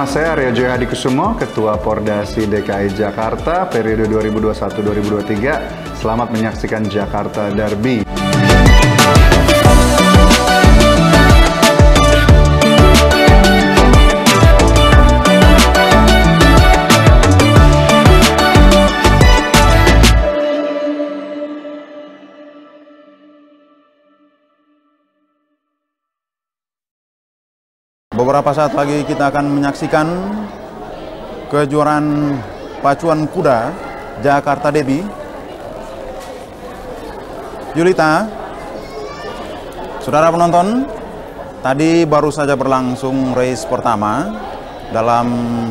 Nama saya Aryo Joy Hadikusumo, Ketua Pordasi DKI Jakarta periode 2021-2023. Selamat menyaksikan Jakarta Derby. Beberapa saat lagi kita akan menyaksikan kejuaraan pacuan kuda Jakarta Derby. Julita, saudara penonton, tadi baru saja berlangsung race pertama dalam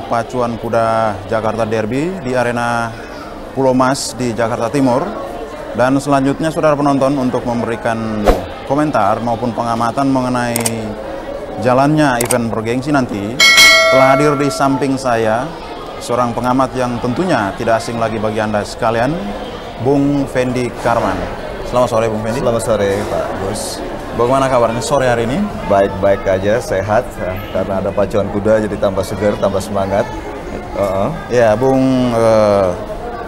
pacuan kuda Jakarta Derby di arena Pulau Mas di Jakarta Timur. Dan selanjutnya saudara penonton untuk memberikan komentar maupun pengamatan mengenai jalannya event bergengsi nanti, telah hadir di samping saya seorang pengamat yang tentunya tidak asing lagi bagi Anda sekalian, Bung Fendi Karman. Selamat sore Bung Fendi. Selamat sore Pak Bos. Bagaimana kabarnya sore hari ini? Baik-baik aja, sehat ya, karena ada pacuan kuda jadi tambah segar, tambah semangat. Ya Bung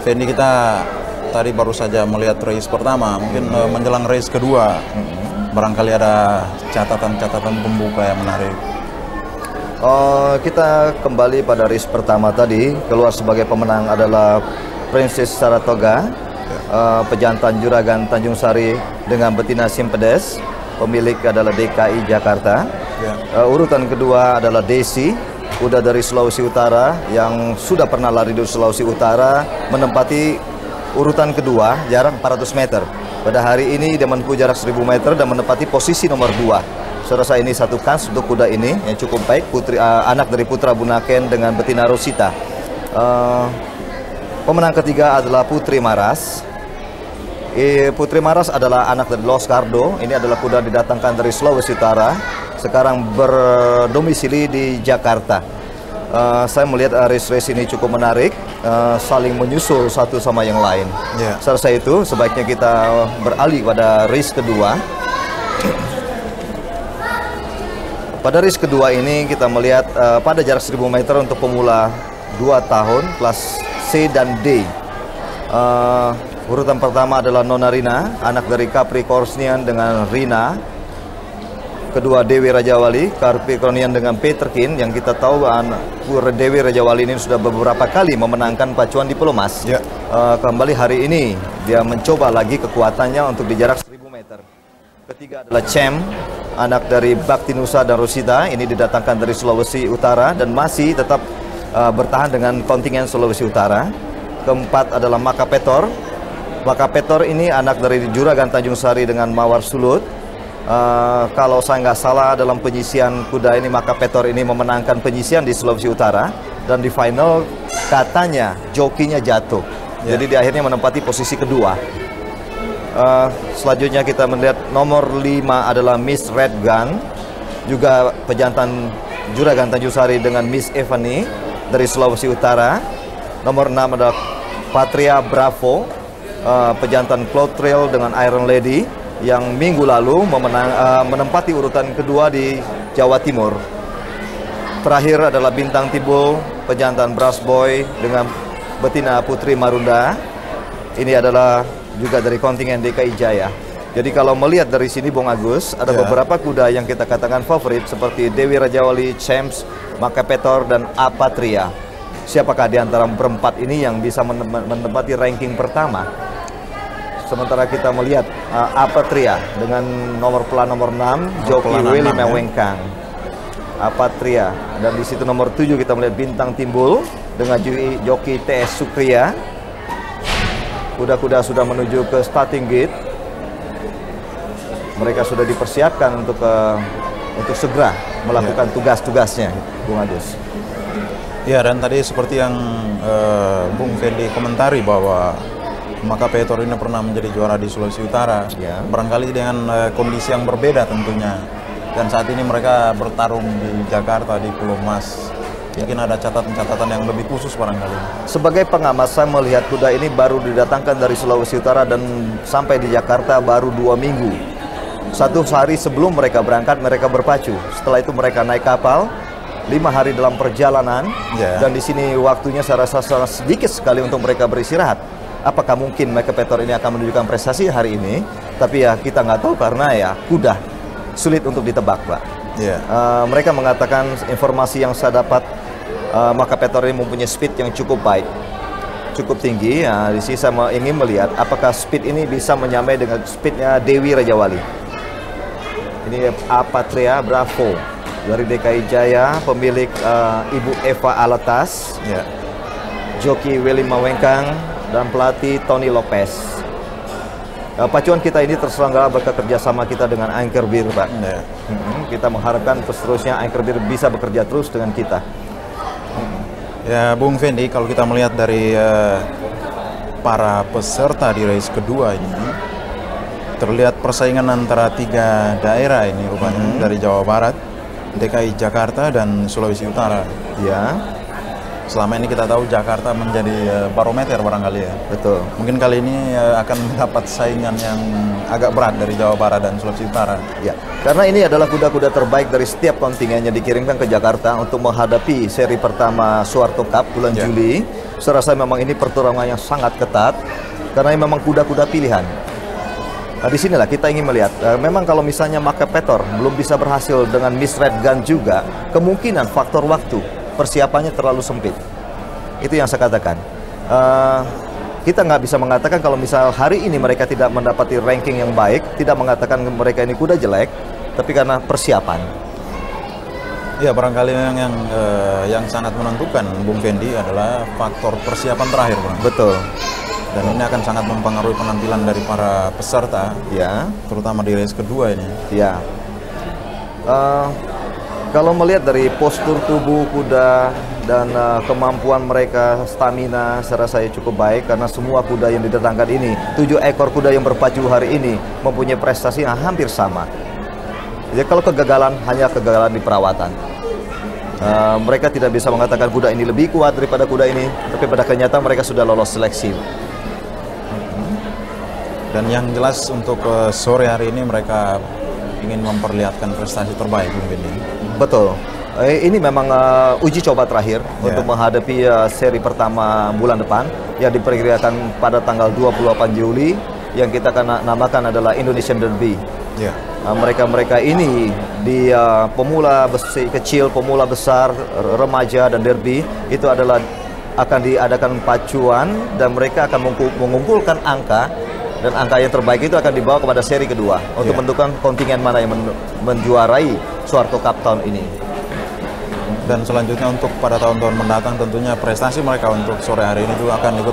Fendi, kita tadi baru saja melihat race pertama, mungkin menjelang race kedua. Barangkali ada catatan-catatan pembuka yang menarik. Kita kembali pada race pertama tadi. Keluar sebagai pemenang adalah Princess Saratoga, pejantan Juragan Tanjung Sari dengan betina Simpedes. Pemilik adalah DKI Jakarta. Urutan kedua adalah Desi, kuda dari Sulawesi Utara yang sudah pernah lari di Sulawesi Utara, menempati urutan kedua, jarak 400 meter. Pada hari ini dia menempuh jarak 1000 meter dan menempati posisi nomor 2. Saya rasa ini satu kans untuk kuda ini yang cukup baik. Anak dari Putra Bunaken dengan betina Rosita. Pemenang ketiga adalah Putri Maras. Putri Maras adalah anak dari Los Cardo. Ini adalah kuda didatangkan dari Sulawesi Utara, sekarang berdomisili di Jakarta. Saya melihat race ini cukup menarik, saling menyusul satu sama yang lain. Saya rasa itu sebaiknya kita beralih pada race kedua. Pada race kedua ini kita melihat pada jarak 1000 meter untuk pemula 2 tahun kelas C dan D. Urutan pertama adalah Nona Rina, anak dari Capricornian dengan Rina. Kedua Dewi Rajawali, Capricornian dengan Peterkin, yang kita tahu Dewi Rajawali ini sudah beberapa kali memenangkan pacuan di Pulau Mas. Kembali hari ini dia mencoba lagi kekuatannya untuk di jarak 1000 meter. Ketiga adalah Cem, anak dari Bakti Nusa dan Rosita. Ini didatangkan dari Sulawesi Utara dan masih tetap bertahan dengan kontingen Sulawesi Utara. Keempat adalah Makapetor. Makapetor ini anak dari Juragan Tanjung Sari dengan Mawar Sulut. Kalau saya nggak salah dalam penyisian kuda ini, Makapetor ini memenangkan penyisian di Sulawesi Utara, dan di final katanya jokinya jatuh. Jadi di akhirnya menempati posisi kedua. Selanjutnya kita melihat nomor 5 adalah Miss Red Gun, juga pejantan Juragan Tanjung Sari dengan Miss Evany dari Sulawesi Utara. Nomor 6 adalah Patria Bravo, pejantan Cloud Trail dengan Iron Lady, yang minggu lalu menempati urutan kedua di Jawa Timur. Terakhir adalah Bintang Timbul, pejantan Brass Boy dengan betina Putri Marunda. Ini adalah juga dari kontingen DKI Jaya. Jadi kalau melihat dari sini Bung Agus, ada beberapa kuda yang kita katakan favorit seperti Dewi Rajawali, Champs, Makapetor, dan Apatria. Siapakah di antara berempat ini yang bisa menempati ranking pertama? Sementara kita melihat Apatria dengan nomor pelan nomor 6, joki Willy Mewengkang. Apatria, dan di situ nomor 7 kita melihat Bintang Timbul dengan joki TS Sukriya. Kuda-kuda sudah menuju ke starting gate. Mereka sudah dipersiapkan untuk segera melakukan tugas-tugasnya, Bung Agus. Ya, dan tadi seperti yang Bung Fendi komentari bahwa Makapetor ini pernah menjadi juara di Sulawesi Utara. Barangkali dengan kondisi yang berbeda tentunya. Dan saat ini mereka bertarung di Jakarta, di Pulau Mas. Mungkin ada catatan-catatan yang lebih khusus barangkali. Sebagai pengamat, saya melihat kuda ini baru didatangkan dari Sulawesi Utara dan sampai di Jakarta baru 2 minggu. 1 hari sebelum mereka berangkat, mereka berpacu. Setelah itu mereka naik kapal, 5 hari dalam perjalanan, Yeah. dan di sini waktunya saya rasa sangat sedikit sekali untuk mereka beristirahat. Apakah mungkin Mike Petor ini akan menunjukkan prestasi hari ini? Tapi ya kita nggak tahu karena ya kuda sulit untuk ditebak, Pak. Yeah. Mereka mengatakan informasi yang saya dapat, Mike Petor ini mempunyai speed yang cukup baik, cukup tinggi. Ya, di sini saya ingin melihat apakah speed ini bisa menyamai dengan speednya Dewi Rajawali. Ini Apatria Bravo dari DKI Jaya, pemilik Ibu Eva Alatas, Yeah. joki Willy Mawengkang, dan pelatih Tony Lopez. Pacuan kita ini terselenggara berkat kerjasama kita dengan Anchor Beer, Pak. Yeah. Kita mengharapkan seterusnya Anchor Beer bisa bekerja terus dengan kita. Ya, Bung Fendi, kalau kita melihat dari para peserta di race kedua ini, terlihat persaingan antara 3 daerah ini rupanya, dari Jawa Barat, DKI Jakarta, dan Sulawesi Utara. Ya, Selama ini kita tahu Jakarta menjadi barometer barangkali ya. betul. Mungkin kali ini akan mendapat saingan yang agak berat dari Jawa Barat dan Sulawesi Utara. Ya, karena ini adalah kuda-kuda terbaik dari setiap kontingen yang dikirimkan ke Jakarta untuk menghadapi seri pertama Suharto Cup bulan Juli. Saya rasa memang ini pertarungan yang sangat ketat karena ini memang kuda-kuda pilihan. Nah, di sinilah kita ingin melihat, memang kalau misalnya Mike Petor belum bisa berhasil dengan Miss Red Gun juga, kemungkinan faktor waktu, persiapannya terlalu sempit. Itu yang saya katakan. Kita nggak bisa mengatakan kalau misal hari ini mereka tidak mendapati ranking yang baik, tidak mengatakan mereka ini kuda jelek, tapi karena persiapan. Ya, barangkali yang sangat menentukan Bung Fendi adalah faktor persiapan terakhir, Bang. Betul. Dan ini akan sangat mempengaruhi penampilan dari para peserta, Ya. terutama di race kedua ini. Ya, kalau melihat dari postur tubuh kuda dan kemampuan mereka, stamina, saya rasa cukup baik karena semua kuda yang didatangkan ini, 7 ekor kuda yang berpacu hari ini mempunyai prestasi yang hampir sama. Jadi kalau kegagalan, hanya kegagalan di perawatan. Mereka tidak bisa mengatakan kuda ini lebih kuat daripada kuda ini, tapi pada kenyataan mereka sudah lolos seleksi. Dan yang jelas untuk sore hari ini mereka ingin memperlihatkan prestasi terbaik, Bung Fendi. Betul. Ini memang uji coba terakhir untuk menghadapi seri pertama bulan depan yang diperkirakan pada tanggal 28 Juli yang kita akan namakan adalah Indonesian Derby. Ya. Mereka ini di pemula besi kecil, pemula besar, remaja, dan derby itu adalah akan diadakan pacuan dan mereka akan mengumpulkan angka, dan angka yang terbaik itu akan dibawa kepada seri kedua untuk menentukan kontingen mana yang menjuarai Suharto Cup tahun ini. Dan selanjutnya untuk pada tahun-tahun mendatang tentunya prestasi mereka untuk sore hari ini juga akan ikut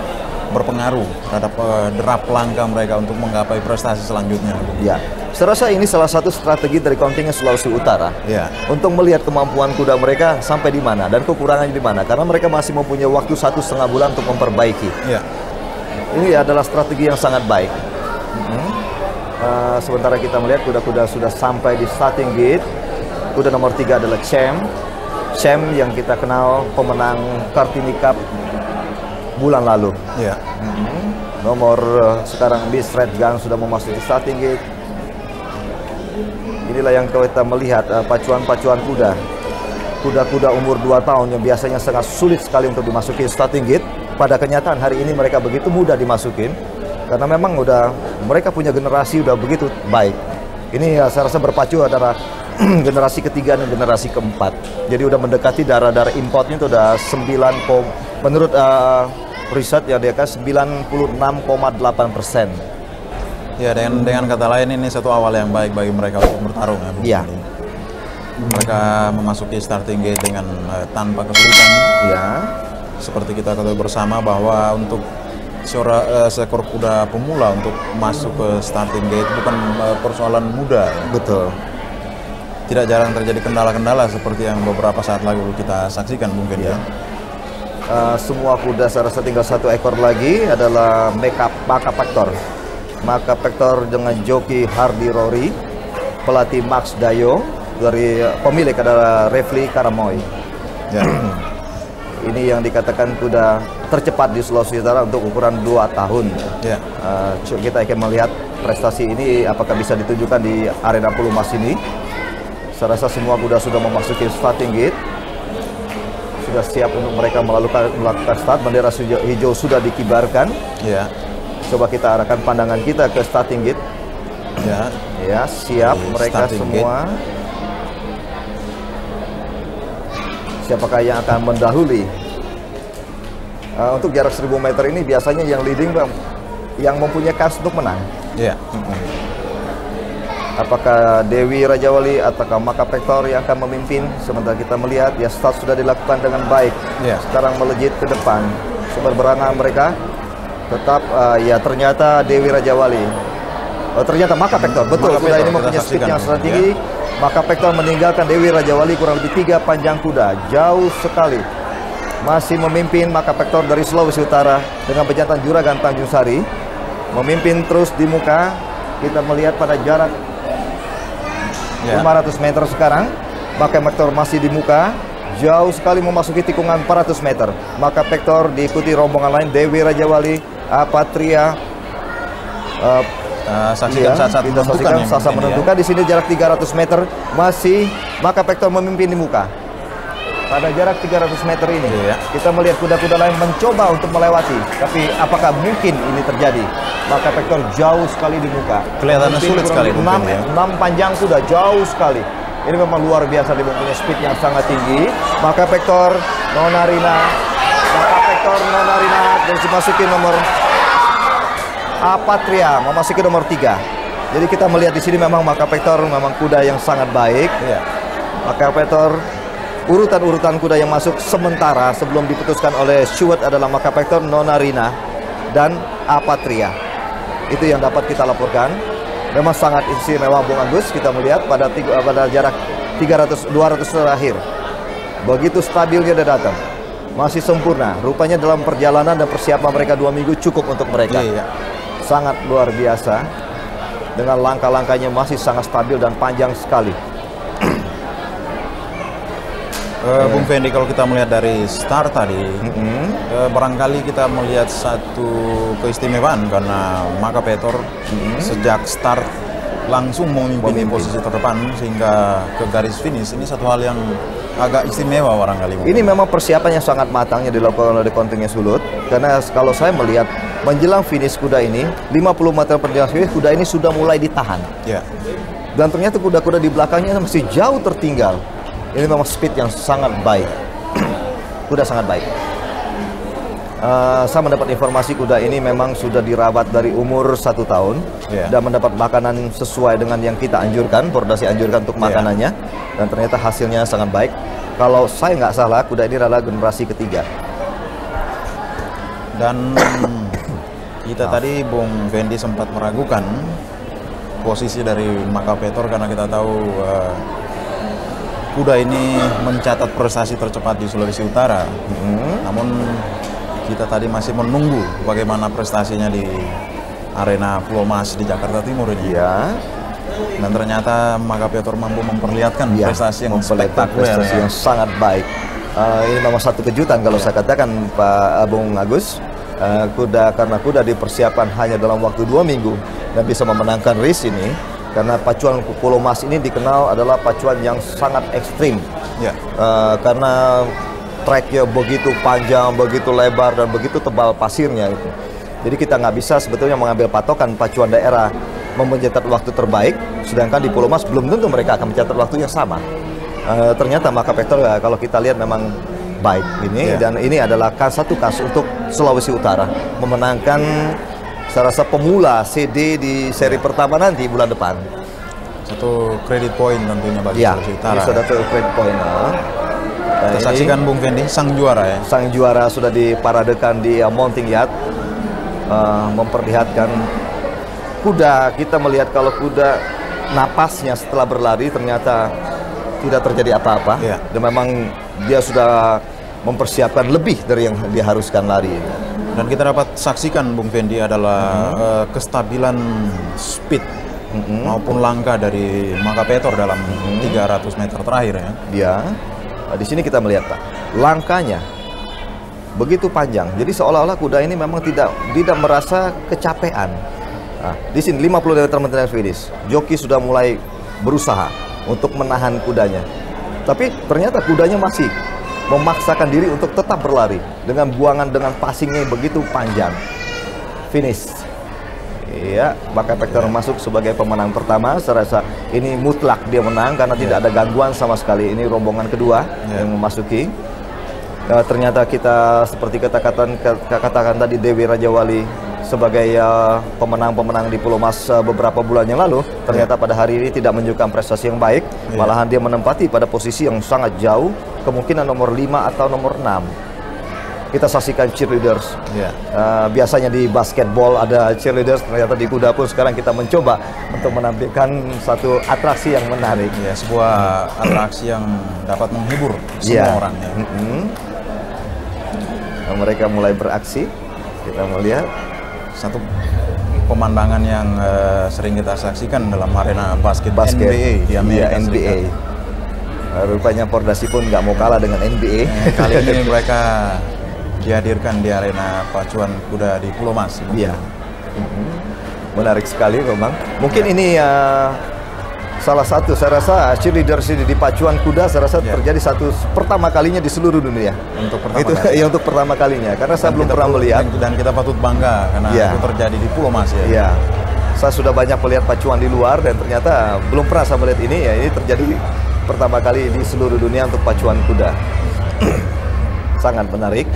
berpengaruh terhadap derap langkah mereka untuk menggapai prestasi selanjutnya. Ya, saya rasa ini salah satu strategi dari kontingen Sulawesi Utara untuk melihat kemampuan kuda mereka sampai di mana dan kekurangannya di mana, karena mereka masih mempunyai waktu 1,5 bulan untuk memperbaiki. Ini adalah strategi yang sangat baik. Sementara kita melihat kuda-kuda sudah sampai di starting gate. Kuda nomor 3 adalah Cem yang kita kenal pemenang Kartini Cup bulan lalu. Nomor sekarang Miss Red Gun sudah memasuki starting gate. Inilah yang kita melihat pacuan-pacuan kuda. Kuda-kuda umur 2 tahun yang biasanya sangat sulit sekali untuk dimasuki starting gate. Pada kenyataan hari ini mereka begitu mudah dimasukin karena memang mereka punya generasi udah begitu baik. Ini saya rasa berpacu adalah generasi ketiga dan generasi keempat. Jadi udah mendekati darah-darah importnya itu udah 9, menurut riset yang dia kasih 96,8%. Ya, dengan kata lain ini satu awal yang baik bagi mereka untuk bertarung ya. Mereka memasuki starting gate dengan tanpa kesulitan. Seperti kita ketahui bersama bahwa untuk seekor kuda pemula untuk masuk ke starting gate bukan persoalan mudah. Betul. Tidak jarang terjadi kendala-kendala seperti yang beberapa saat lalu kita saksikan mungkin ya. Semua kuda saya rasa tinggal 1 ekor lagi adalah Maka Pektor. Maka Pektor dengan joki Hardy Rory, pelatih Max Dayo, dari pemilik adalah Refli Karamoy. Ini yang dikatakan kuda tercepat di Sulawesi Utara untuk ukuran 2 tahun. Kita akan melihat prestasi ini apakah bisa ditunjukkan di arena Pulau Mas ini. Saya rasa semua kuda sudah memasuki starting gate. sudah siap untuk mereka melakukan start. Bendera hijau sudah dikibarkan. Ya. Coba kita arahkan pandangan kita ke starting gate. Ya. Ya, siap mereka semua. Siapakah yang akan mendahului? Untuk jarak 1000 meter ini biasanya yang leading yang mempunyai kans untuk menang. Ya. Apakah Dewi Rajawali ataukah Maka Pektor yang akan memimpin? Sementara kita melihat ya start sudah dilakukan dengan baik. Ya. Sekarang melejit ke depan. Berberangan mereka. Tetap ya ternyata Dewi Rajawali. Ternyata Maka Pektor. Betul, kuda ini mempunyai speed yang sangat tinggi. Maka Pektor meninggalkan Dewi Rajawali kurang lebih 3 panjang kuda. Jauh sekali. Masih memimpin Maka Pektor dari Sulawesi Utara dengan pejantan Juragan Tanjung Sari. Memimpin terus di muka. Kita melihat pada jarak 500 meter sekarang. Maka Pektor masih di muka. Jauh sekali memasuki tikungan 400 meter. Maka Pektor diikuti rombongan lain. Dewi Rajawali, Apatria. Saksikan saat-saat menentukan. Saat menentukan di sini jarak 300 meter. Masih Maka Pektor memimpin di muka. Pada jarak 300 meter ini, kita melihat kuda-kuda lain mencoba untuk melewati. Tapi apakah mungkin ini terjadi? Maka Pektor jauh sekali di muka. Kelihatannya sulit sekali. 6 panjang kuda, jauh sekali. Ini memang luar biasa, dia mempunyai speed yang sangat tinggi. Maka Pektor, Nonarina. Maka Pektor, Nonarina. Dan dimasuki nomor Apatria, memasuki nomor 3. Jadi kita melihat di sini memang Maka Pektor memang kuda yang sangat baik. Maka Pektor, urutan-urutan kuda yang masuk sementara sebelum diputuskan oleh Stewart adalah Maka Pektor, Nonarina, dan Apatria. Itu yang dapat kita laporkan. Memang sangat istimewa Bung Agus. Kita melihat pada jarak 200 terakhir. Begitu stabilnya dia datang. Masih sempurna. Rupanya dalam perjalanan dan persiapan mereka 2 minggu cukup untuk mereka. Sangat luar biasa. Dengan langkah-langkahnya masih sangat stabil dan panjang sekali. Bung Fendi, kalau kita melihat dari start tadi, barangkali kita melihat satu keistimewaan karena Maka Pektor sejak start langsung memimpin posisi terdepan sehingga ke garis finish. Ini satu hal yang agak istimewa barangkali. Ini memang persiapan yang sangat matang yang dilakukan oleh kontingen Sulut. Karena kalau saya melihat menjelang finish kuda ini, 50 meter perjalanan finish, kuda ini sudah mulai ditahan. Dan ternyata kuda-kuda di belakangnya masih jauh tertinggal. Ini memang speed yang sangat baik. Kuda sangat baik. Saya mendapat informasi kuda ini memang sudah dirawat dari umur 1 tahun dan mendapat makanan sesuai dengan yang kita anjurkan, Pordasi anjurkan untuk makanannya, dan ternyata hasilnya sangat baik. Kalau saya nggak salah, kuda ini adalah generasi ketiga. Dan kita tadi Bung Fendi sempat meragukan posisi dari Maka Pektor karena kita tahu kuda ini mencatat prestasi tercepat di Sulawesi Utara. Namun kita tadi masih menunggu bagaimana prestasinya di arena Pulau Mas di Jakarta Timur ini. Dan ternyata Maka Pektor mampu memperlihatkan prestasi yang spektakuler, prestasi yang sangat baik. Ini memang satu kejutan kalau saya katakan, Pak Bung Agus. Karena kuda dipersiapkan hanya dalam waktu 2 minggu dan bisa memenangkan race ini. Karena pacuan Pulau Mas ini dikenal adalah pacuan yang sangat ekstrim. Karena treknya begitu panjang, begitu lebar, dan begitu tebal pasirnya itu. Jadi kita nggak bisa sebetulnya mengambil patokan pacuan daerah mencetak waktu terbaik, sedangkan di Pulau Mas belum tentu mereka akan mencatat waktu yang sama. Ternyata Maka Pektor kalau kita lihat memang baik ini, dan ini adalah satu kasus untuk Sulawesi Utara memenangkan saya rasa pemula CD di seri pertama nanti bulan depan. Satu credit point tentunya bagi Sulawesi Utara. Ini sudah satu credit point. Kita saksikan Bung Fendi, sang juara ya. Sang juara sudah diparadekan di mounting yard, memperlihatkan kuda. Kita melihat kalau kuda napasnya setelah berlari ternyata tidak terjadi apa-apa. Dan memang dia sudah mempersiapkan lebih dari yang diharuskan lari. Dan kita dapat saksikan Bung Fendi adalah kestabilan speed maupun langkah dari Maka Pektor dalam 300 meter terakhir ya. Di sini kita melihat Pak, langkahnya begitu panjang. Jadi seolah-olah kuda ini memang tidak merasa kecapean. Di sini 50 meter menjelang finish, joki sudah mulai berusaha untuk menahan kudanya. Tapi ternyata kudanya masih memaksakan diri untuk tetap berlari dengan buangan dengan passingnya yang begitu panjang. Finish. Iya, maka Vector masuk sebagai pemenang pertama. Saya rasa ini mutlak dia menang karena tidak ada gangguan sama sekali. Ini rombongan kedua yang memasuki. Ternyata kita seperti katakan tadi Dewi Rajawali sebagai pemenang-pemenang di Pulau Mas beberapa bulan yang lalu, ternyata pada hari ini tidak menunjukkan prestasi yang baik. Malahan dia menempati pada posisi yang sangat jauh, kemungkinan nomor 5 atau nomor 6. Kita saksikan cheerleaders. Biasanya di basketball ada cheerleaders, ternyata di kuda pun sekarang kita mencoba untuk menampilkan satu atraksi yang menarik. Ya, sebuah atraksi yang dapat menghibur semua orang. Ya. Nah, mereka mulai beraksi. Kita melihat satu pemandangan yang sering kita saksikan dalam arena basket NBA di Amerika Serikat. Rupanya Pordasi pun nggak mau kalah dengan NBA. Kali ini mereka dihadirkan di arena pacuan kuda di Pulau Mas. Iya. Menarik sekali memang. Mungkin ini salah satu, saya rasa cheerleaders ini di pacuan kuda, saya rasa terjadi pertama kalinya di seluruh dunia. Untuk pertama kali. Ya, untuk pertama kalinya. Karena saya belum pernah melihat. Dan kita patut bangga karena itu terjadi di Pulau Mas ya. Iya. Saya sudah banyak melihat pacuan di luar dan ternyata belum pernah saya melihat ini. Ya, ini terjadi pertama kali di seluruh dunia untuk pacuan kuda. Sangat menarik.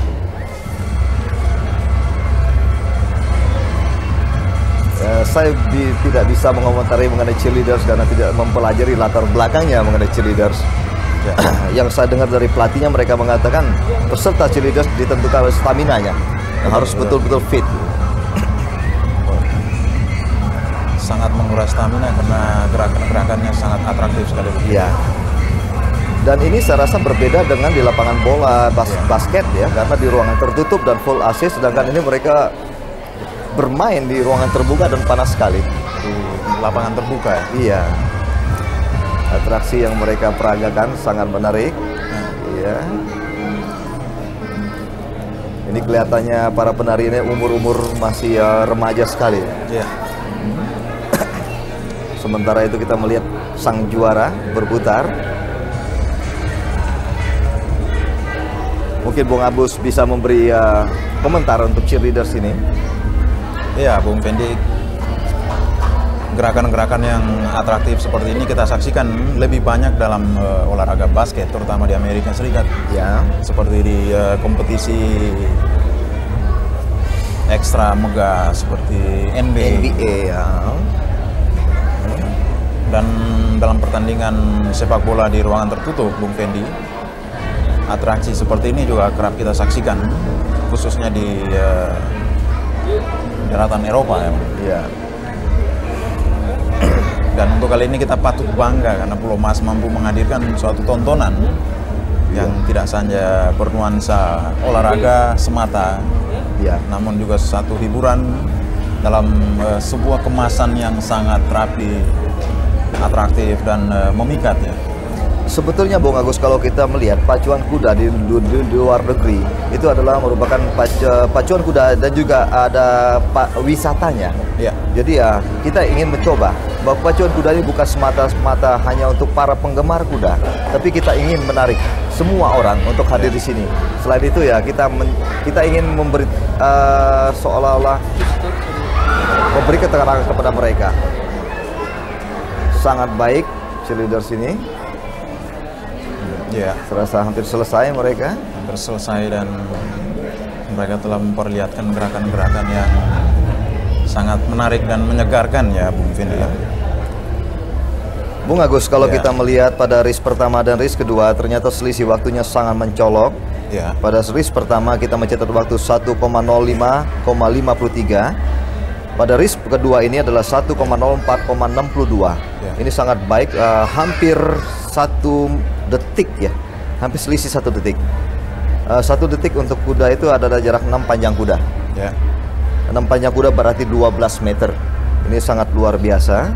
Saya tidak bisa mengomentari mengenai cheerleaders karena tidak mempelajari latar belakangnya mengenai cheerleaders. Yang saya dengar dari pelatihnya, mereka mengatakan peserta cheerleaders ditentukan stamina-nya, harus betul-betul fit. Sangat menguras stamina karena gerakan-gerakannya sangat atraktif sekali. Iya. Dan ini saya rasa berbeda dengan di lapangan bola basket ya, karena di ruangan tertutup dan full AC, sedangkan ini mereka bermain di ruangan terbuka dan panas sekali. Di lapangan terbuka ya? Iya. Atraksi yang mereka peragakan sangat menarik. Iya. Ini kelihatannya para penari ini umur-umur masih remaja sekali. Iya. Sementara itu kita melihat sang juara berputar. Mungkin Bung Abus bisa memberi komentar untuk cheerleaders ini. Iya, Bung Fendi, gerakan-gerakan yang atraktif seperti ini kita saksikan lebih banyak dalam olahraga basket, terutama di Amerika Serikat. Ya. Seperti di kompetisi ekstra megah seperti NBA. Ya. Dan dalam pertandingan sepak bola di ruangan tertutup, Bung Fendi, atraksi seperti ini juga kerap kita saksikan, khususnya di daratan Eropa ya. Iya. Dan untuk kali ini kita patut bangga karena Pulau Mas mampu menghadirkan suatu tontonan yang tidak saja bernuansa olahraga semata, namun juga satu hiburan dalam sebuah kemasan yang sangat rapi, atraktif dan memikat ya. Sebetulnya Bung Agus, kalau kita melihat pacuan kuda di luar negeri itu adalah merupakan pacuan kuda dan juga ada wisatanya. Ya. Jadi ya kita ingin mencoba bahwa pacuan kuda ini bukan semata-mata hanya untuk para penggemar kuda, tapi kita ingin menarik semua orang untuk hadir di sini. Selain itu ya kita ingin memberi seolah-olah memberi keterangan kepada mereka. Sangat baik cheerleaders ini. Ya, serasa hampir selesai mereka. Hampir selesai dan mereka telah memperlihatkan gerakan-gerakan yang sangat menarik dan menyegarkan ya, Bung Fendi. Bung Agus, kalau kita melihat pada race pertama dan race kedua, ternyata selisih waktunya sangat mencolok. Ya. Pada race pertama kita mencatat waktu 1,05,53. Pada race kedua ini adalah 1,04,62. Ya. Ini sangat baik, hampir 1 detik ya, hampir selisih 1 detik. 1 detik untuk kuda itu adalah jarak 6 panjang kuda. Ya. 6 panjang kuda berarti 12 meter. Ini sangat luar biasa.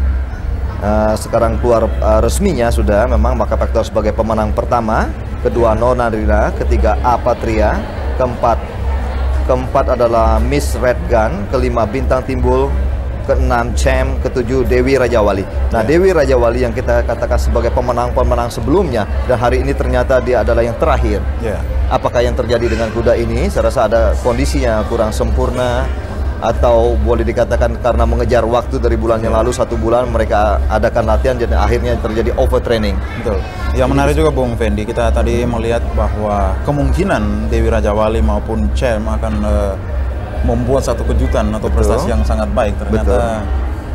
Sekarang keluar resminya sudah memang maka Vector sebagai pemenang pertama, kedua Nona Rina, ketiga Apatria, keempat adalah Miss Red Gun, kelima Bintang Timbul, ke-6 Cem, ke-7 Dewi Rajawali. Nah, Dewi Rajawali yang kita katakan sebagai pemenang-pemenang sebelumnya, dan hari ini ternyata dia adalah yang terakhir. Apakah yang terjadi dengan kuda ini? Saya rasa ada kondisinya kurang sempurna, atau boleh dikatakan karena mengejar waktu dari bulan yang lalu, 1 bulan mereka adakan latihan dan akhirnya terjadi overtraining. Betul. Yang menarik juga Bung Fendi, kita tadi melihat bahwa kemungkinan Dewi Rajawali maupun Cem akan membuat satu kejutan atau prestasi yang sangat baik. Ternyata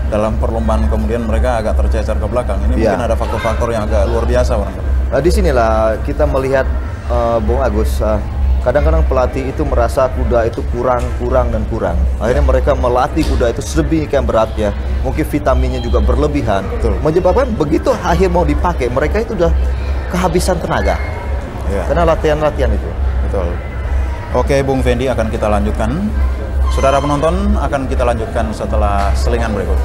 dalam perlombaan kemudian mereka agak tercecer ke belakang. Ini mungkin ada faktor-faktor yang agak luar biasa barangkali. Di sinilah kita melihat Bung Agus, kadang-kadang pelatih itu merasa kuda itu kurang. Akhirnya mereka melatih kuda itu sedemikian beratnya, mungkin vitaminnya juga berlebihan. Menyebabkan begitu akhir mau dipakai, mereka itu udah kehabisan tenaga. Karena latihan-latihan itu. Betul. Oke, Bung Fendi, akan kita lanjutkan. Saudara penonton, akan kita lanjutkan setelah selingan berikut.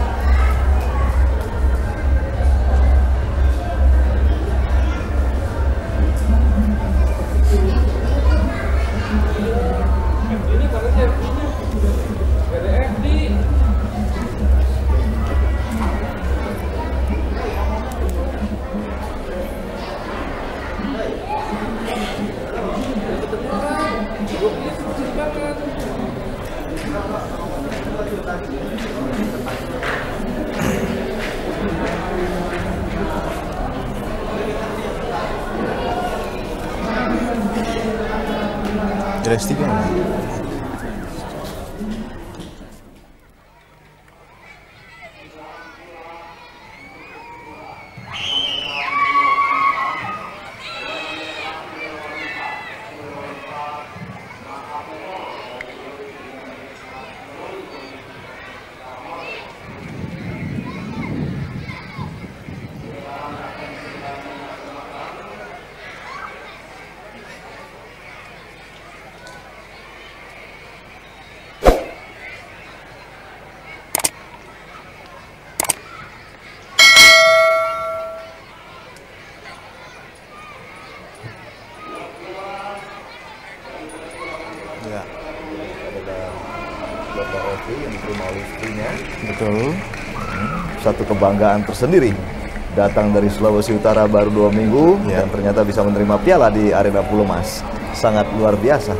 Jelas tiga. yang diterima oleh istrinya. Betul. Satu kebanggaan tersendiri. Datang dari Sulawesi Utara baru 2 minggu dan ternyata bisa menerima piala di Arena Pulau Mas. Sangat luar biasa.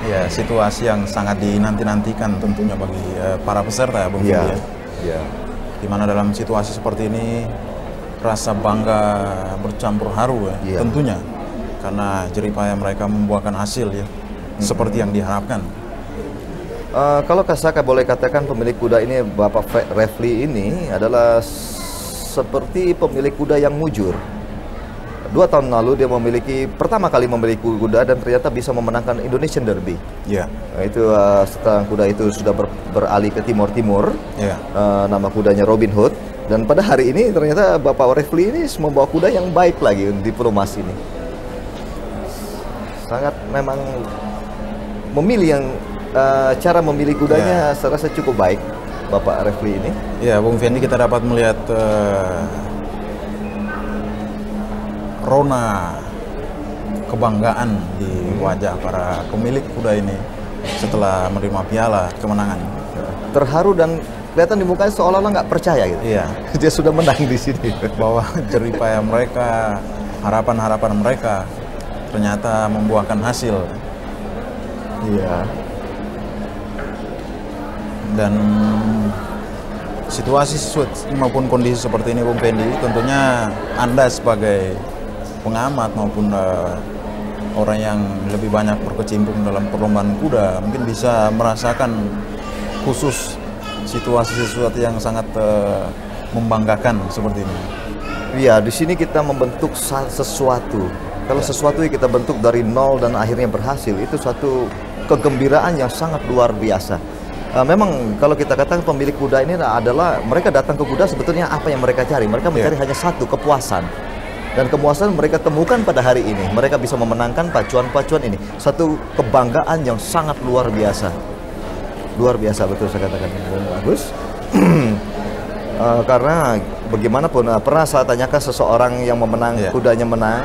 Ya, situasi yang sangat dinanti-nantikan tentunya bagi para peserta, Bung Fidi. Di mana dalam situasi seperti ini rasa bangga bercampur haru tentunya, karena jeripaya mereka membuahkan hasil seperti yang diharapkan. Kalau Kasaka boleh katakan pemilik kuda ini, Bapak Refli ini adalah seperti pemilik kuda yang mujur. 2 tahun lalu dia pertama kali memiliki kuda dan ternyata bisa memenangkan Indonesian Derby. Itu setelah kuda itu sudah beralih ke Timur-Timur. Nama kudanya Robin Hood. Dan pada hari ini ternyata Bapak Refli ini membawa kuda yang baik lagi di Pulau Mas ini. Sangat memang memilih yang cara memilih kudanya saya rasa cukup baik Bapak Refli ini. Ya, Bung Fendi, kita dapat melihat rona kebanggaan di wajah para pemilik kuda ini setelah menerima piala kemenangan. Terharu dan kelihatan di mukanya seolah-olah nggak percaya gitu. Dia sudah menang di sini. Bahwa jeripaya mereka, harapan-harapan mereka ternyata membuahkan hasil. Dan situasi maupun kondisi seperti ini, Bung Fendi, tentunya Anda sebagai pengamat maupun orang yang lebih banyak berkecimpung dalam perlombaan kuda mungkin bisa merasakan khusus situasi-situasi yang sangat membanggakan seperti ini. Di sini kita membentuk sesuatu. Kalau sesuatu yang kita bentuk dari nol dan akhirnya berhasil, itu suatu kegembiraan yang sangat luar biasa. Memang kalau kita katakan pemilik kuda ini adalah mereka datang ke kuda sebetulnya apa yang mereka cari. Mereka mencari hanya satu, kepuasan. Dan kepuasan mereka temukan pada hari ini. Mereka bisa memenangkan pacuan-pacuan ini. Satu kebanggaan yang sangat luar biasa. Luar biasa, betul saya katakan. Bagus. Karena bagaimanapun pernah saya tanyakan seseorang yang memenang, kudanya menang.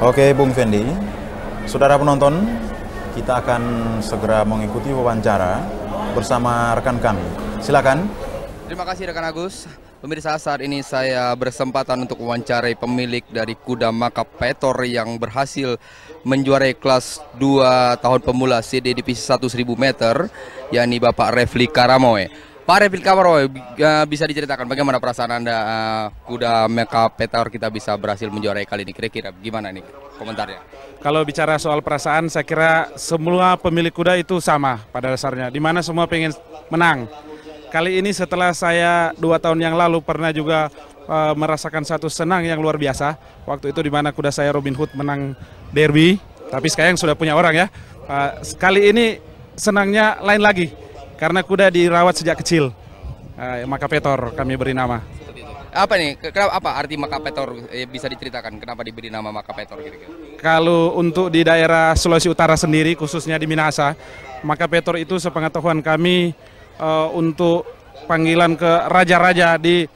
Oke, Bung Fendi. Saudara penonton, kita akan segera mengikuti wawancara bersama rekan kami. Silakan. Terima kasih rekan Agus. Pemirsa, saat ini saya berkesempatan untuk mewawancarai pemilik dari kuda Makapetor yang berhasil menjuarai kelas 2 tahun pemula CD divisi 1 1000 meter, yakni Bapak Refli Karamoe. Pak Refli Karamoe, bisa diceritakan bagaimana perasaan Anda kuda Makapetor kita bisa berhasil menjuarai kali ini? Kira-kira gimana nih komentarnya? Kalau bicara soal perasaan, saya kira semua pemilik kuda itu sama pada dasarnya, di mana semua pengen menang. Kali ini setelah saya 2 tahun yang lalu pernah juga merasakan satu senang yang luar biasa. Waktu itu di mana kuda saya Robin Hood menang derby, tapi sekarang sudah punya orang ya. Kali ini senangnya lain lagi, karena kuda dirawat sejak kecil. Makapetor kami beri nama. Apa nih? Apa arti Makapetor? Bisa diceritakan kenapa diberi nama Makapetor kira-kira? Kalau untuk di daerah Sulawesi Utara sendiri, khususnya di Minahasa, Makapetor itu sepengetahuan kami untuk panggilan ke raja-raja di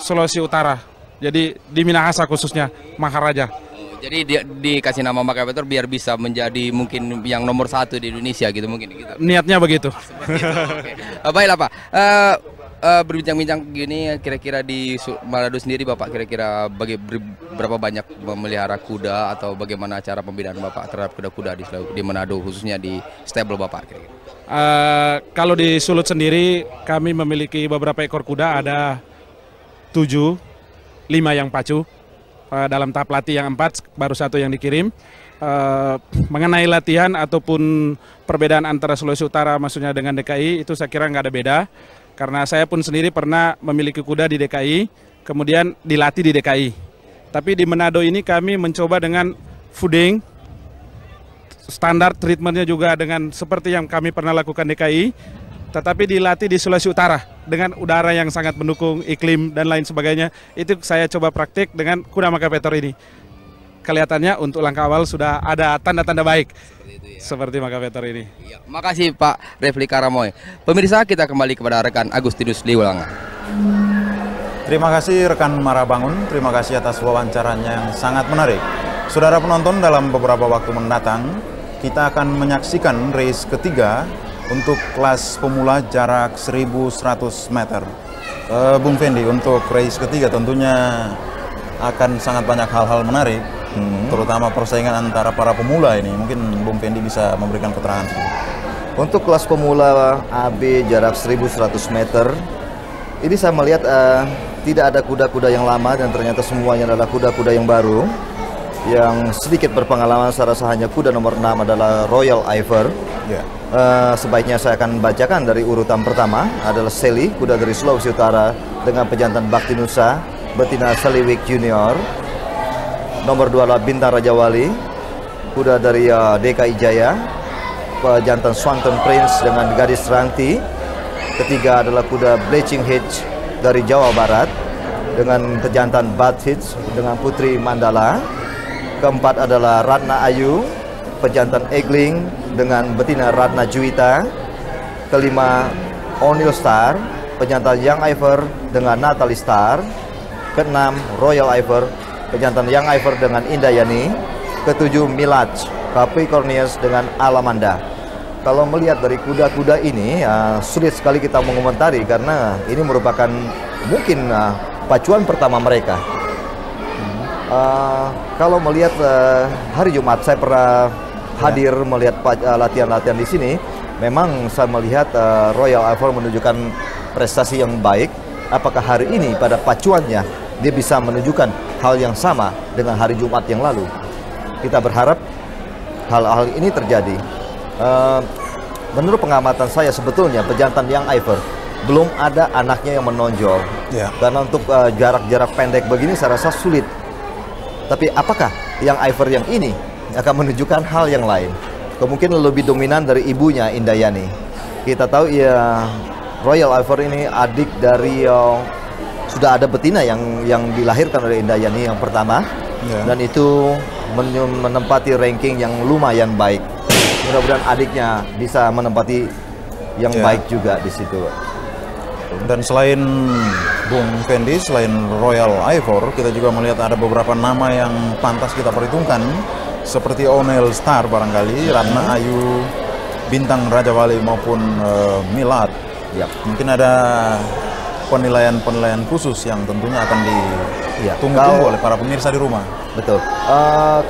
Sulawesi Utara. Jadi di Minahasa khususnya Maharaja. Jadi dikasih nama Makapetor biar bisa menjadi mungkin yang nomor 1 di Indonesia gitu mungkin gitu. Niatnya begitu. Okay. Baiklah Pak. Berbincang-bincang gini, kira-kira di Manado sendiri Bapak kira-kira berapa banyak memelihara kuda atau bagaimana cara pembinaan Bapak terhadap kuda-kuda di Manado, khususnya di stable Bapak kira-kira? Kalau di Sulut sendiri kami memiliki beberapa ekor kuda, ada 7, 5 yang pacu. Dalam tahap latih yang 4, baru 1 yang dikirim. Mengenai latihan ataupun perbedaan antara Sulawesi Utara maksudnya dengan DKI, itu saya kira nggak ada beda. Karena saya pun sendiri pernah memiliki kuda di DKI, kemudian dilatih di DKI. Tapi di Manado ini kami mencoba dengan fooding, standar treatmentnya juga dengan seperti yang kami pernah lakukan DKI, tetapi dilatih di Sulawesi Utara dengan udara yang sangat mendukung, iklim dan lain sebagainya. Itu saya coba praktik dengan kuda Makapetor ini. Kelihatannya untuk langkah awal sudah ada tanda-tanda baik seperti Makapetor ini. Ya, makasih Pak Refli Karamoe. Pemirsa, kita kembali kepada rekan Agustinus Liwalanga. Terima kasih rekan Marabangun, terima kasih atas wawancaranya yang sangat menarik. Saudara penonton, dalam beberapa waktu mendatang kita akan menyaksikan race ketiga untuk kelas pemula jarak 1100 meter. Bung Fendi, untuk race ketiga tentunya akan sangat banyak hal-hal menarik, terutama persaingan antara para pemula ini. Mungkin Bung Fendi bisa memberikan keterangan. Untuk kelas pemula AB jarak 1100 meter, ini saya melihat tidak ada kuda-kuda yang lama dan ternyata semuanya adalah kuda-kuda yang baru. Yang sedikit berpengalaman, saya rasa hanya kuda nomor 6 adalah Royal Iver. Sebaiknya saya akan bacakan dari urutan pertama adalah Seli, kuda dari Sulawesi Utara dengan pejantan Bakti Nusa, betina Seliwik Junior. Nomor 2 adalah Bintang Raja Wali, kuda dari DKI Jaya, pejantan Swanton Prince dengan Gadis Ranti. Ketiga adalah kuda Bleaching Hitch dari Jawa Barat dengan pejantan Bad Hitch dengan Putri Mandala. Keempat adalah Ratna Ayu, pejantan Egling dengan betina Ratna Juwita. Kelima, O'Neill Star, pejantan Young Iver dengan Natalie Star. Keenam, Royal Iver, pejantan Young Iver dengan Indayani. Ketujuh, Milaj Capricornius dengan Alamanda. Kalau melihat dari kuda-kuda ini, sulit sekali kita mengomentari karena ini merupakan mungkin pacuan pertama mereka. Kalau melihat hari Jumat saya pernah hadir melihat latihan-latihan di sini, memang saya melihat Royal Iver menunjukkan prestasi yang baik. Apakah hari ini pada pacuannya dia bisa menunjukkan hal yang sama dengan hari Jumat yang lalu? Kita berharap hal-hal ini terjadi. Menurut pengamatan saya sebetulnya pejantan Young Iver belum ada anaknya yang menonjol. Karena untuk jarak-jarak pendek begini saya rasa sulit. Tapi apakah Young Iver yang ini akan menunjukkan hal yang lain? Kemungkinan lebih dominan dari ibunya Indayani. Kita tahu ya Royal Iver ini adik dari sudah ada betina yang dilahirkan oleh Indayani yang pertama, dan itu menempati ranking yang lumayan baik. Mudah-mudahan adiknya bisa menempati yang baik juga di situ. Dan selain Bung Fendi, selain Royal Iver, kita juga melihat ada beberapa nama yang pantas kita perhitungkan, seperti O'Neill Star barangkali, Ratna Ayu, Bintang Raja Wali maupun Milad. Ya. Mungkin ada penilaian-penilaian khusus yang tentunya akan ditunggu-tunggu oleh para pemirsa di rumah. Betul.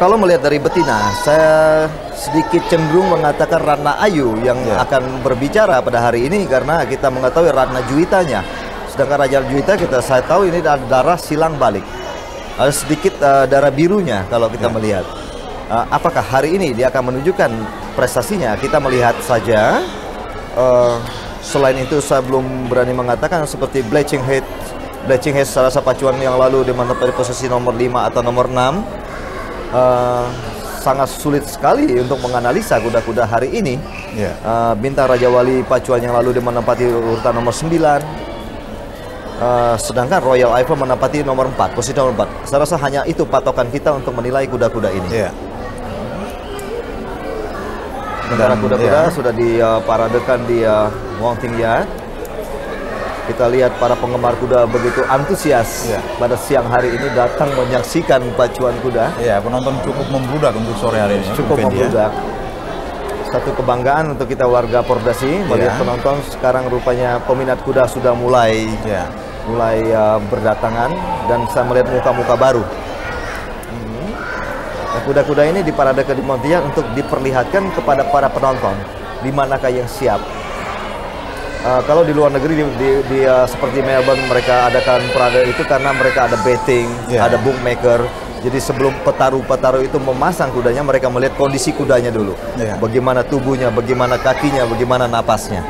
Kalau melihat dari betina, saya sedikit cenderung mengatakan Ratna Ayu yang akan berbicara pada hari ini karena kita mengetahui Ratna Juwitanya. Sedangkan Raja Juwita saya tahu ini ada darah silang balik. Ada sedikit darah birunya kalau kita melihat. Apakah hari ini dia akan menunjukkan prestasinya? Kita melihat saja. Selain itu saya belum berani mengatakan seperti Bletching Head salah satu pacuan yang lalu di mana pada posisi nomor 5 atau nomor 6. Sangat sulit sekali untuk menganalisa kuda-kuda hari ini. Bintang Raja Wali pacuan yang lalu dia menempati urutan nomor 9. Sedangkan Royal Iver menempati nomor 4, posisi nomor 4. Saya rasa hanya itu patokan kita untuk menilai kuda-kuda ini. Sementara kuda-kuda sudah diparadekan di mounting yard. Kita lihat para penggemar kuda begitu antusias pada siang hari ini datang menyaksikan pacuan kuda. Penonton cukup membludak untuk sore hari ini. Cukup membludak. Satu kebanggaan untuk kita warga Pordasi melihat penonton. Sekarang rupanya peminat kuda sudah mulai berdatangan dan saya melihat muka-muka baru. Kuda-kuda ini diparadekan di Montian untuk diperlihatkan kepada para penonton di manakah yang siap. Kalau di luar negeri seperti Melbourne mereka adakan parade itu karena mereka ada betting, ada bookmaker. Jadi sebelum petaru-petaru itu memasang kudanya, mereka melihat kondisi kudanya dulu. Bagaimana tubuhnya, bagaimana kakinya, bagaimana napasnya.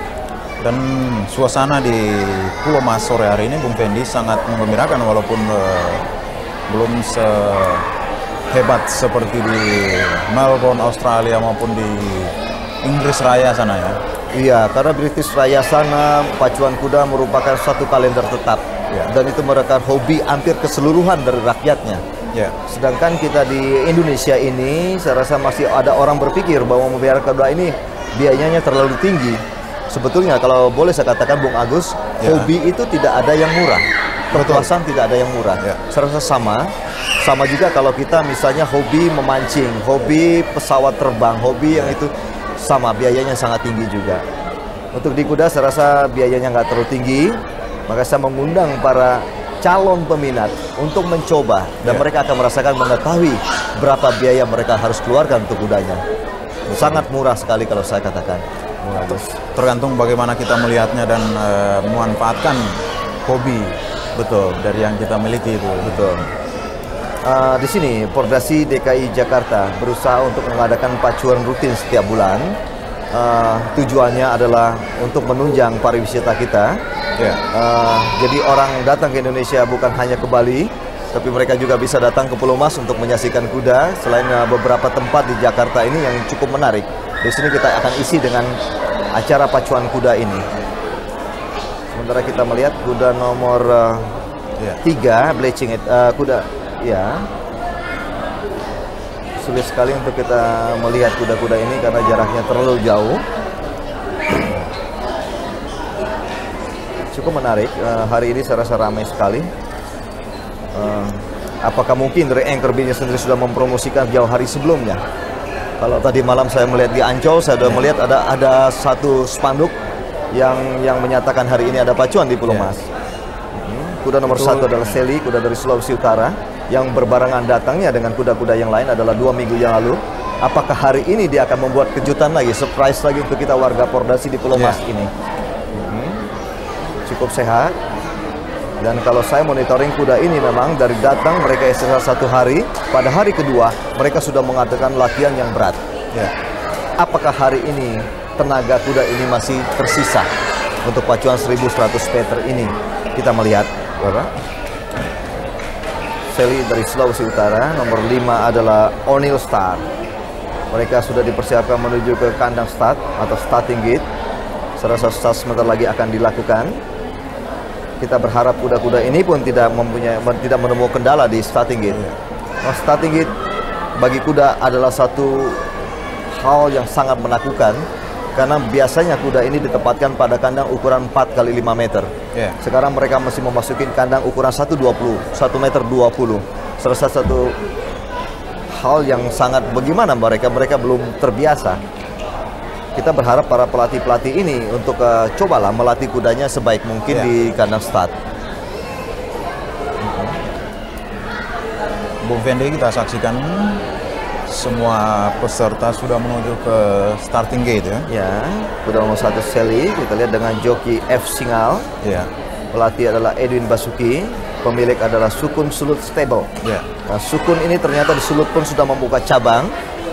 Dan suasana di Pulau Mas sore hari ini, Bung Fendi, sangat menggembirakan walaupun belum hebat seperti di Melbourne, Australia maupun di Inggris Raya sana ya. Iya, karena British Raya sana pacuan kuda merupakan suatu kalender tetap dan itu merupakan hobi hampir keseluruhan dari rakyatnya. Sedangkan kita di Indonesia ini, saya rasa masih ada orang berpikir bahwa membayar kuda ini biayanya terlalu tinggi. Sebetulnya kalau boleh saya katakan Bung Agus, hobi itu tidak ada yang murah. Kepuasan tidak ada yang murah. Saya rasa sama juga kalau kita misalnya hobi memancing, hobi pesawat terbang, hobi yang itu sama biayanya sangat tinggi juga. Untuk di kuda saya rasa biayanya nggak terlalu tinggi, maka saya mengundang para calon peminat untuk mencoba dan mereka akan merasakan mengetahui berapa biaya mereka harus keluarkan untuk kudanya. Sangat murah sekali kalau saya katakan. Tergantung bagaimana kita melihatnya dan memanfaatkan hobi dari yang kita miliki itu. Di sini Pordasi DKI Jakarta berusaha untuk mengadakan pacuan rutin setiap bulan. Tujuannya adalah untuk menunjang pariwisata kita. Jadi orang datang ke Indonesia bukan hanya ke Bali, tapi mereka juga bisa datang ke Pulau Mas untuk menyaksikan kuda. Selain beberapa tempat di Jakarta ini yang cukup menarik, di sini kita akan isi dengan acara pacuan kuda ini. Sementara kita melihat kuda nomor 3, Bletching kuda. Sulit sekali untuk kita melihat kuda-kuda ini karena jaraknya terlalu jauh. Cukup menarik. Hari ini saya rasa ramai sekali. Apakah mungkin dari anchor B-nya sendiri sudah mempromosikan jauh hari sebelumnya? Kalau tadi malam saya melihat di Ancol, saya sudah melihat ada satu spanduk yang menyatakan hari ini ada pacuan di Pulau Mas. Kuda nomor 1 adalah Seli, kuda dari Sulawesi Utara, yang berbarengan datangnya dengan kuda-kuda yang lain adalah 2 minggu yang lalu. Apakah hari ini dia akan membuat kejutan lagi, surprise lagi untuk kita warga Pordasi di Pulau Mas ini? Cukup sehat. Dan kalau saya monitoring kuda ini memang dari datang mereka istirahat 1 hari, pada hari kedua mereka sudah mengadakan latihan yang berat. Apakah hari ini tenaga kuda ini masih tersisa untuk pacuan 1100 meter ini? Kita melihat Seli dari Sulawesi Utara, nomor 5 adalah O'Neill Star. Mereka sudah dipersiapkan menuju ke kandang start atau starting gate. Saya rasa start sebentar lagi akan dilakukan. Kita berharap kuda-kuda ini pun tidak menemukan kendala di starting gate. Starting gate bagi kuda adalah satu hal yang sangat menakutkan karena biasanya kuda ini ditempatkan pada kandang ukuran 4 kali 5 meter. Sekarang mereka masih memasuki kandang ukuran 1,20, 1 meter 20. Serasa satu hal yang sangat bagaimana mereka belum terbiasa. kita berharap para pelatih-pelatih ini untuk cobalah melatih kudanya sebaik mungkin di kandang start. Bung Fendi, kita saksikan semua peserta sudah menuju ke starting gate ya. Ya, kuda nomor 1 Sally, kita lihat dengan joki F Singal. Ya. Pelatih adalah Edwin Basuki, pemilik adalah Sukun Sulut Stable. Ya. Nah, Sukun ini ternyata di Sulut pun sudah membuka cabang.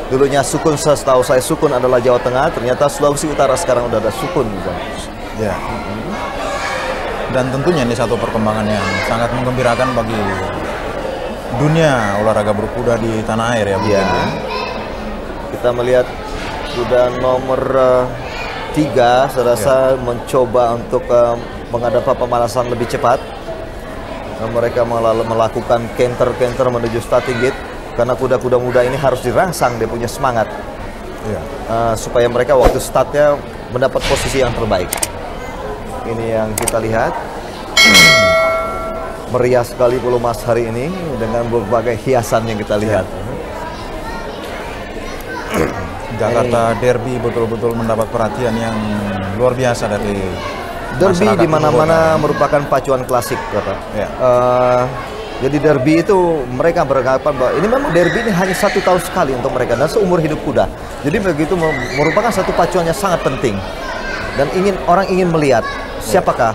Dulunya Sukun, setahu saya Sukun adalah Jawa Tengah, ternyata Sulawesi Utara sekarang udah ada Sukun juga. Ya. Dan tentunya ini satu perkembangan yang sangat menggembirakan bagi dunia olahraga berkuda di tanah air ya, Bu. Ya. Kita melihat kuda nomor 3, saya rasa mencoba untuk menghadapi pemanasan lebih cepat. Mereka melakukan canter menuju starting gate karena kuda-kuda muda ini harus dirangsang, dia punya semangat supaya mereka waktu startnya mendapat posisi yang terbaik. Ini yang kita lihat. Meriah sekali Pulomas hari ini dengan berbagai hiasan yang kita lihat. Jakarta Derby betul-betul mendapat perhatian yang luar biasa dari Derby di mana-mana merupakan pacuan klasik, Bapak. Jadi derby itu mereka beranggapan bahwa ini memang derby ini hanya 1 tahun sekali untuk mereka dan seumur hidup kuda. Jadi begitu merupakan satu pacuan yang sangat penting dan orang ingin melihat siapakah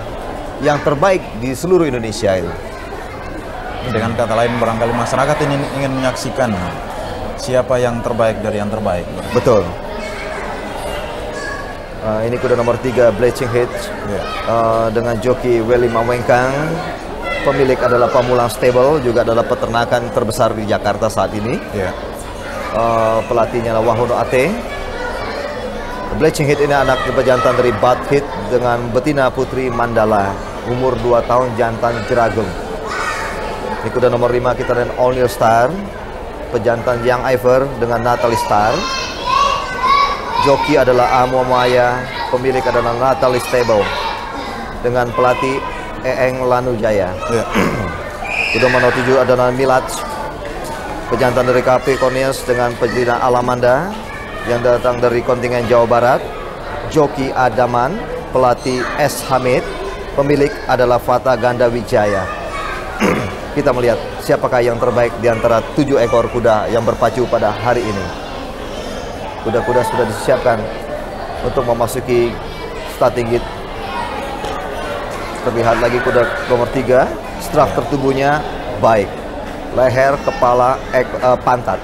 yang terbaik di seluruh Indonesia itu. Dengan kata lain barangkali masyarakat ini ingin menyaksikan siapa yang terbaik dari yang terbaik. Betul. Ini kuda nomor 3 Bleaching Head dengan joki Welly Mawengkang. Pemilik adalah Pamulang Stable, juga adalah peternakan terbesar di Jakarta saat ini. Pelatihnya adalah Wahono Ate. Bleaching Head ini anak pejantan dari Bad Head dengan betina Putri Mandala, umur 2 tahun, jantan Jeragung. Ini kuda nomor 5 kita dan All New Star, pejantan Young Iver dengan Natalie Star. Joki adalah Amo Maya, pemilik adalah Natalie Stable dengan pelatih Eeng Lanujaya. Kuda nomor 7 adalah Milad, pejantan dari KP Cornelius dengan pejantan Alamanda yang datang dari kontingen Jawa Barat. Joki Adaman, pelatih S. Hamid, pemilik adalah Fata Ganda Wijaya. Kita melihat siapakah yang terbaik di antara 7 ekor kuda yang berpacu pada hari ini. Kuda-kuda sudah disiapkan untuk memasuki starting gate. Terlihat lagi kuda nomor 3, struktur tubuhnya baik. Leher, kepala, pantat.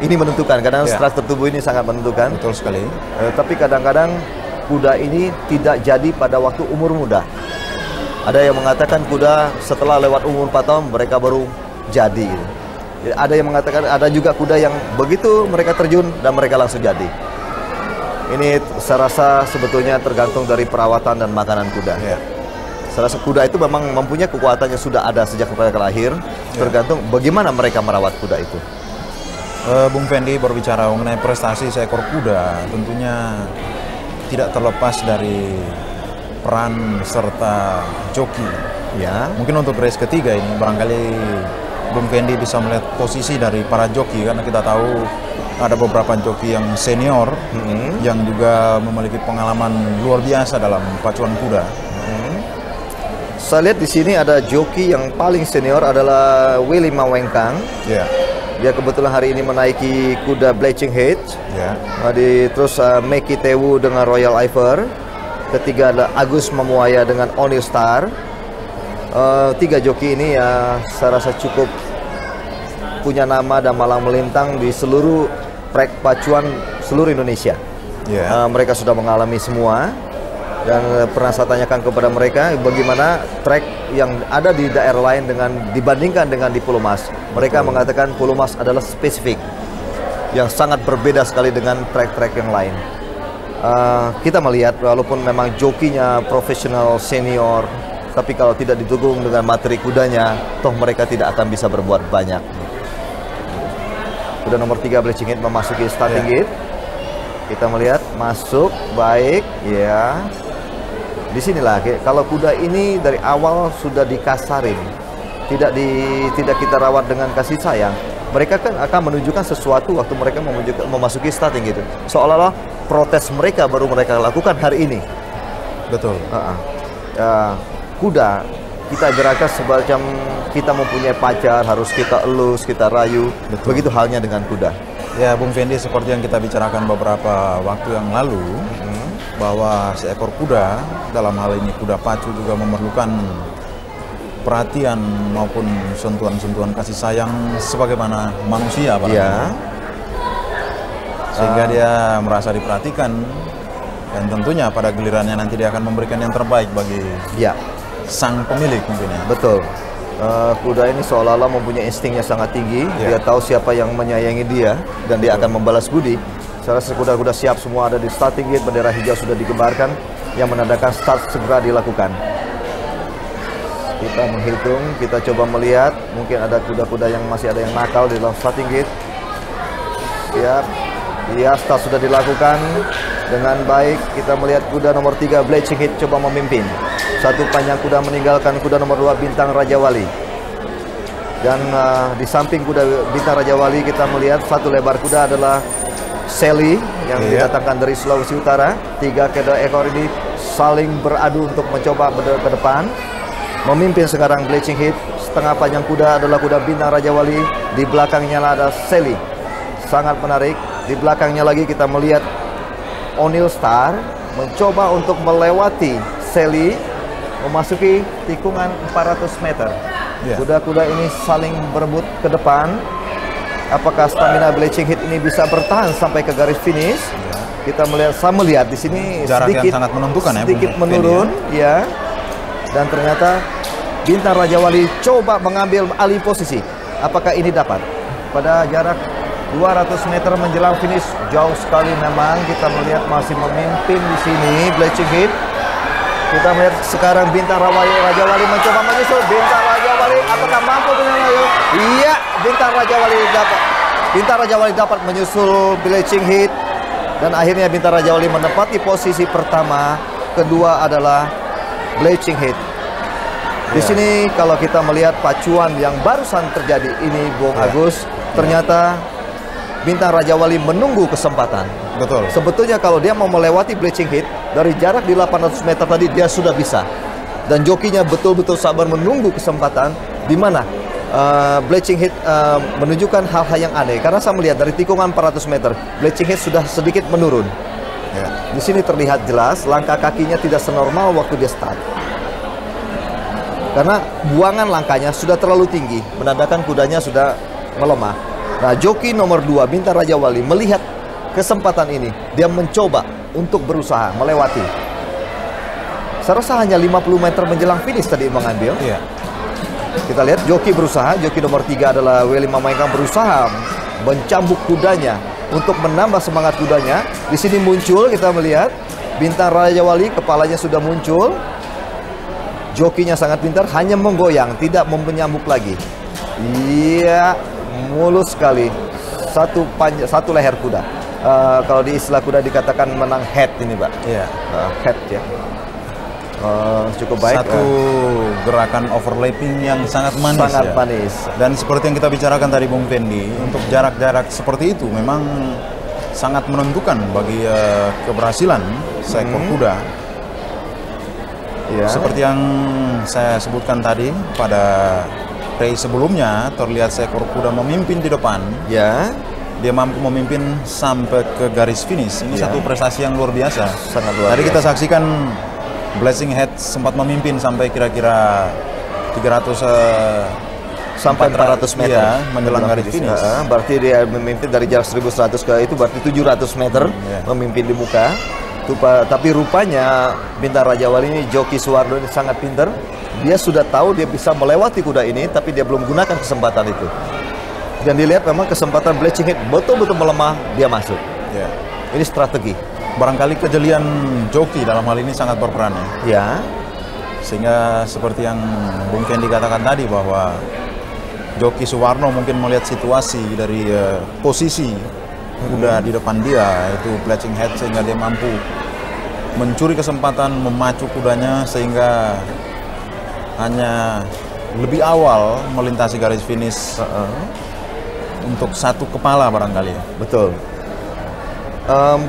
Ini menentukan, kadang struktur tubuh ini sangat menentukan. Betul sekali. Tapi kadang-kadang kuda ini tidak jadi pada waktu umur muda. Ada yang mengatakan kuda setelah lewat umur 4 tahun mereka baru jadi. Ada yang mengatakan, ada juga kuda yang begitu mereka terjun dan mereka langsung jadi. Ini saya rasa sebetulnya tergantung dari perawatan dan makanan kuda. Saya rasa kuda itu memang mempunyai kekuatan yang sudah ada sejak mereka lahir. Tergantung bagaimana mereka merawat kuda itu. Bung Fendi berbicara mengenai prestasi seekor kuda, tentunya tidak terlepas dari peran serta joki. Mungkin untuk race ketiga ini barangkali Bung Fendi bisa melihat posisi dari para joki, karena kita tahu ada beberapa joki yang senior yang juga memiliki pengalaman luar biasa dalam pacuan kuda. Saya lihat di sini ada joki yang paling senior adalah Willy Mawengkang. Dia kebetulan hari ini menaiki kuda Bleaching Head. Terus Meki Tewu dengan Royal Iver. Ketiga adalah Agus Memuaya dengan Onil Star. 3 joki ini ya saya rasa cukup punya nama dan malang melintang di seluruh trek pacuan seluruh Indonesia. Mereka sudah mengalami semua. Dan pernah saya tanyakan kepada mereka bagaimana trek yang ada di daerah lain dibandingkan dengan di Pulau Mas. Mereka mengatakan Pulau Mas adalah spesifik yang sangat berbeda sekali dengan trek-trek yang lain. Kita melihat walaupun memang jokinya profesional senior, tapi kalau tidak didukung dengan materi kudanya, toh mereka tidak akan bisa berbuat banyak. Kuda nomor 3 Bleaching Head memasuki starting gate. Kita melihat masuk baik ya. Disinilah kalau kuda ini dari awal sudah dikasarin, tidak kita rawat dengan kasih sayang, mereka kan akan menunjukkan sesuatu waktu mereka memasuki starting gitu. Seolah-olah protes mereka baru mereka lakukan hari ini. Betul. Kuda kita gerakan semacam kita mempunyai pacar, harus kita elus, kita rayu. Betul. Begitu halnya dengan kuda. Ya, Bung Fendi, seperti yang kita bicarakan beberapa waktu yang lalu, bahwa seekor kuda, dalam hal ini kuda pacu, juga memerlukan perhatian maupun sentuhan-sentuhan kasih sayang sebagaimana manusia, Pak. Ya. Sehingga dia merasa diperhatikan, dan tentunya pada gilirannya nanti dia akan memberikan yang terbaik bagi Ya, sang pemilik mungkin ya. betul. Kuda ini seolah-olah mempunyai instingnya sangat tinggi. Ya. Dia tahu siapa yang menyayangi dia dan dia akan membalas budi. Saya rasa kuda-kuda siap semua ada di starting gate, bendera hijau sudah dikibarkan yang menandakan start segera dilakukan. Kita menghitung, kita coba melihat, mungkin ada kuda-kuda yang masih ada yang nakal di dalam starting gate. Siap. Ya, start sudah dilakukan dengan baik. Kita melihat kuda nomor 3 Bleaching Heat coba memimpin. Satu panjang kuda meninggalkan kuda nomor 2 Bintang Raja Wali. Dan di samping kuda Bintang Raja Wali kita melihat satu lebar kuda adalah Sally yang didatangkan dari Sulawesi Utara. 3 ekor ini saling beradu untuk mencoba ke depan. Memimpin sekarang Bleaching Heat. Setengah panjang kuda adalah kuda Bintang Raja Wali. Di belakangnya ada Sally. Sangat menarik. Di belakangnya lagi kita melihat O'Neill Star mencoba untuk melewati Sally, memasuki tikungan 400 meter. Kuda-kuda ini saling berebut ke depan. Apakah stamina Bleaching Heat ini bisa bertahan sampai ke garis finish? Kita melihat di sini jarak sedikit yang sangat menentukan sedikit menurun, ya. Dan ternyata Bintang Raja Wali coba mengambil alih posisi. Apakah ini dapat? Pada jarak 200 meter menjelang finish, jauh sekali memang. Kita melihat masih memimpin di sini Bleaching Heat. Kita melihat sekarang Bintang Raja Wali mencoba menyusul. Bintang Raja Wali apakah mampu menyusul? Iya, Bintang Raja Wali dapat. Bintang Raja Wali dapat menyusul Bleaching Heat dan akhirnya Bintang Raja Wali menempati posisi pertama. Kedua adalah Bleaching Heat. Di sini kalau kita melihat pacuan yang barusan terjadi ini, Bung Agus, ternyata Bintang Raja Wali menunggu kesempatan. Betul. Sebetulnya kalau dia mau melewati Bleaching Heat dari jarak di 800 meter tadi dia sudah bisa. Dan jokinya betul-betul sabar menunggu kesempatan, di mana Bleaching Heat menunjukkan hal-hal yang aneh. Karena saya melihat dari tikungan 400 meter, Bleaching Heat sudah sedikit menurun. Di sini terlihat jelas langkah kakinya tidak senormal waktu dia start. Karena buangan langkahnya sudah terlalu tinggi, menandakan kudanya sudah melemah. Nah, joki nomor 2 Bintang Raja Wali melihat kesempatan ini, dia mencoba untuk berusaha melewati. Saya rasa hanya 50 meter menjelang finish tadi mengambil. Kita lihat joki berusaha, joki nomor 3 adalah Willy Mamaengkang berusaha mencambuk kudanya untuk menambah semangat kudanya. Di sini muncul, kita melihat Bintang Raja Wali, kepalanya sudah muncul. Jokinya sangat pintar, hanya menggoyang, tidak menyambuk lagi. Iya, mulus sekali. Satu leher kuda. Kalau di istilah kuda dikatakan menang head ini, Pak. Head ya. Cukup baik. Satu gerakan overlapping yang sangat manis. Sangat manis. Dan seperti yang kita bicarakan tadi, Bung Fendi, untuk jarak-jarak seperti itu memang sangat menentukan bagi keberhasilan seekor kuda. Seperti yang saya sebutkan tadi, pada race sebelumnya terlihat seekor kuda memimpin di depan. Dia mampu memimpin sampai ke garis finish. Ini satu prestasi yang luar biasa. Sangat luar biasa. Tadi kita saksikan Bleaching Heat sempat memimpin sampai kira-kira 300 sampai 400 meter menjelang garis finish. Berarti dia memimpin dari jarak 1100 ke itu berarti 700 meter memimpin di muka. Tapi rupanya Bintang Raja Wali ini, joki Suwarno ini sangat pintar. Dia sudah tahu dia bisa melewati kuda ini, tapi dia belum gunakan kesempatan itu. Dan dilihat memang kesempatan Bleaching Heat betul-betul melemah, dia masuk. Ini strategi. Barangkali kejelian joki dalam hal ini sangat berperan sehingga seperti yang Bung Fendi katakan tadi, bahwa joki Suwarno mungkin melihat situasi dari posisi kuda di depan dia, itu Bleaching Heat, sehingga dia mampu mencuri kesempatan memacu kudanya sehingga hanya lebih awal melintasi garis finish. untuk satu kepala barangkali ya. Betul.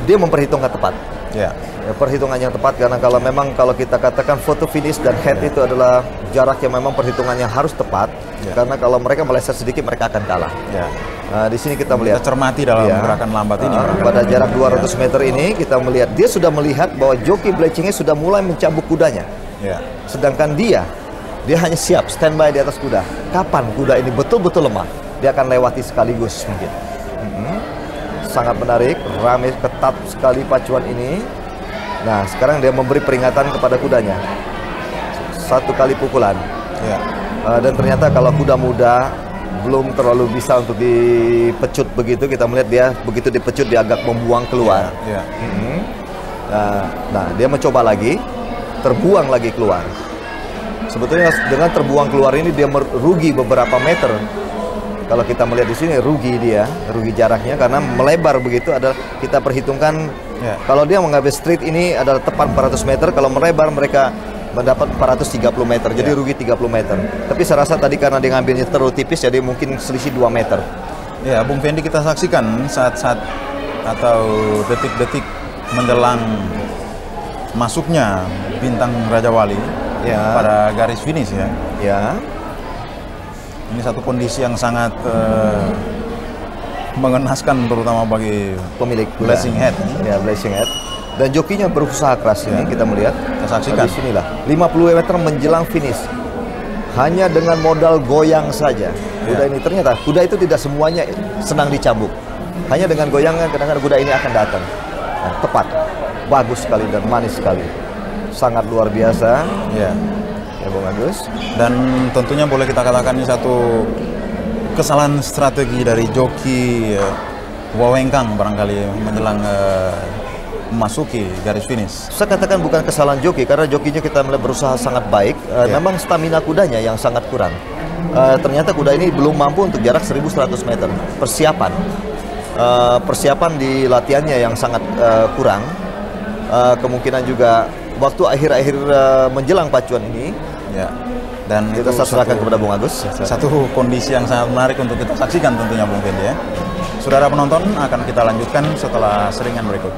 Dia memperhitungkan tepat. Ya. Ya, perhitungannya tepat karena kalau kita katakan photo finish dan head itu adalah jarak yang memang perhitungannya harus tepat. Karena kalau mereka meleset sedikit mereka akan kalah. Ya. Di sini kita melihat. Kita cermati dalam gerakan lambat ini. Pada jarak 200 meter ini kita melihat dia sudah melihat bahwa joki Blecingnya sudah mulai mencambuk kudanya. Ya. Sedangkan dia hanya siap standby di atas kuda. Kapan kuda ini betul-betul lemah, dia akan lewati sekaligus mungkin. Sangat menarik, ramai ketat sekali pacuan ini. Nah, sekarang dia memberi peringatan kepada kudanya. 1 kali pukulan. Ya. Dan ternyata kalau kuda muda belum terlalu bisa untuk dipecut begitu, kita melihat dia begitu dipecut dia agak membuang keluar. Ya. Nah, dia mencoba lagi, terbuang lagi keluar. Sebetulnya dengan terbuang keluar ini dia merugi beberapa meter. Kalau kita melihat di sini rugi jaraknya karena melebar begitu. Adalah kita perhitungkan kalau dia mengambil street ini adalah tepat 400 meter, kalau melebar mereka mendapat 430 meter, jadi rugi 30 meter. Tapi saya rasa tadi karena dia ngambilnya terlalu tipis, jadi mungkin selisih 2 meter. Ya, Bung Fendi, kita saksikan saat-saat atau detik-detik menjelang masuknya bintang Raja Wali pada garis finish ya. Ya. Ini satu kondisi yang sangat mengenaskan terutama bagi pemilik Blessing Head. Ya, Blessing Head. Dan jokinya berusaha keras ini kita melihat. Kita saksikan. Di sinilah 50 meter menjelang finish. Hanya dengan modal goyang saja. Kuda ini ternyata kuda itu tidak semuanya senang dicambuk. Hanya dengan goyangan kadang-kadang kuda ini akan datang. Nah, tepat. Bagus sekali dan manis sekali. Sangat luar biasa. Ya, Bung Agus. Dan tentunya boleh kita katakan ini satu kesalahan strategi dari joki Wawengkang barangkali menjelang memasuki garis finish. Saya katakan bukan kesalahan joki karena jokinya kita melihat berusaha sangat baik. Memang stamina kudanya yang sangat kurang. Ternyata kuda ini belum mampu untuk jarak 1100 meter. Persiapan di latihannya yang sangat kurang. Kemungkinan juga waktu akhir-akhir menjelang pacuan ini. Ya. Dan kita serahkan kepada Bung Agus. Satu kondisi yang sangat menarik untuk kita saksikan tentunya Bung Fendi ya. Saudara penonton, akan kita lanjutkan setelah seringan berikut.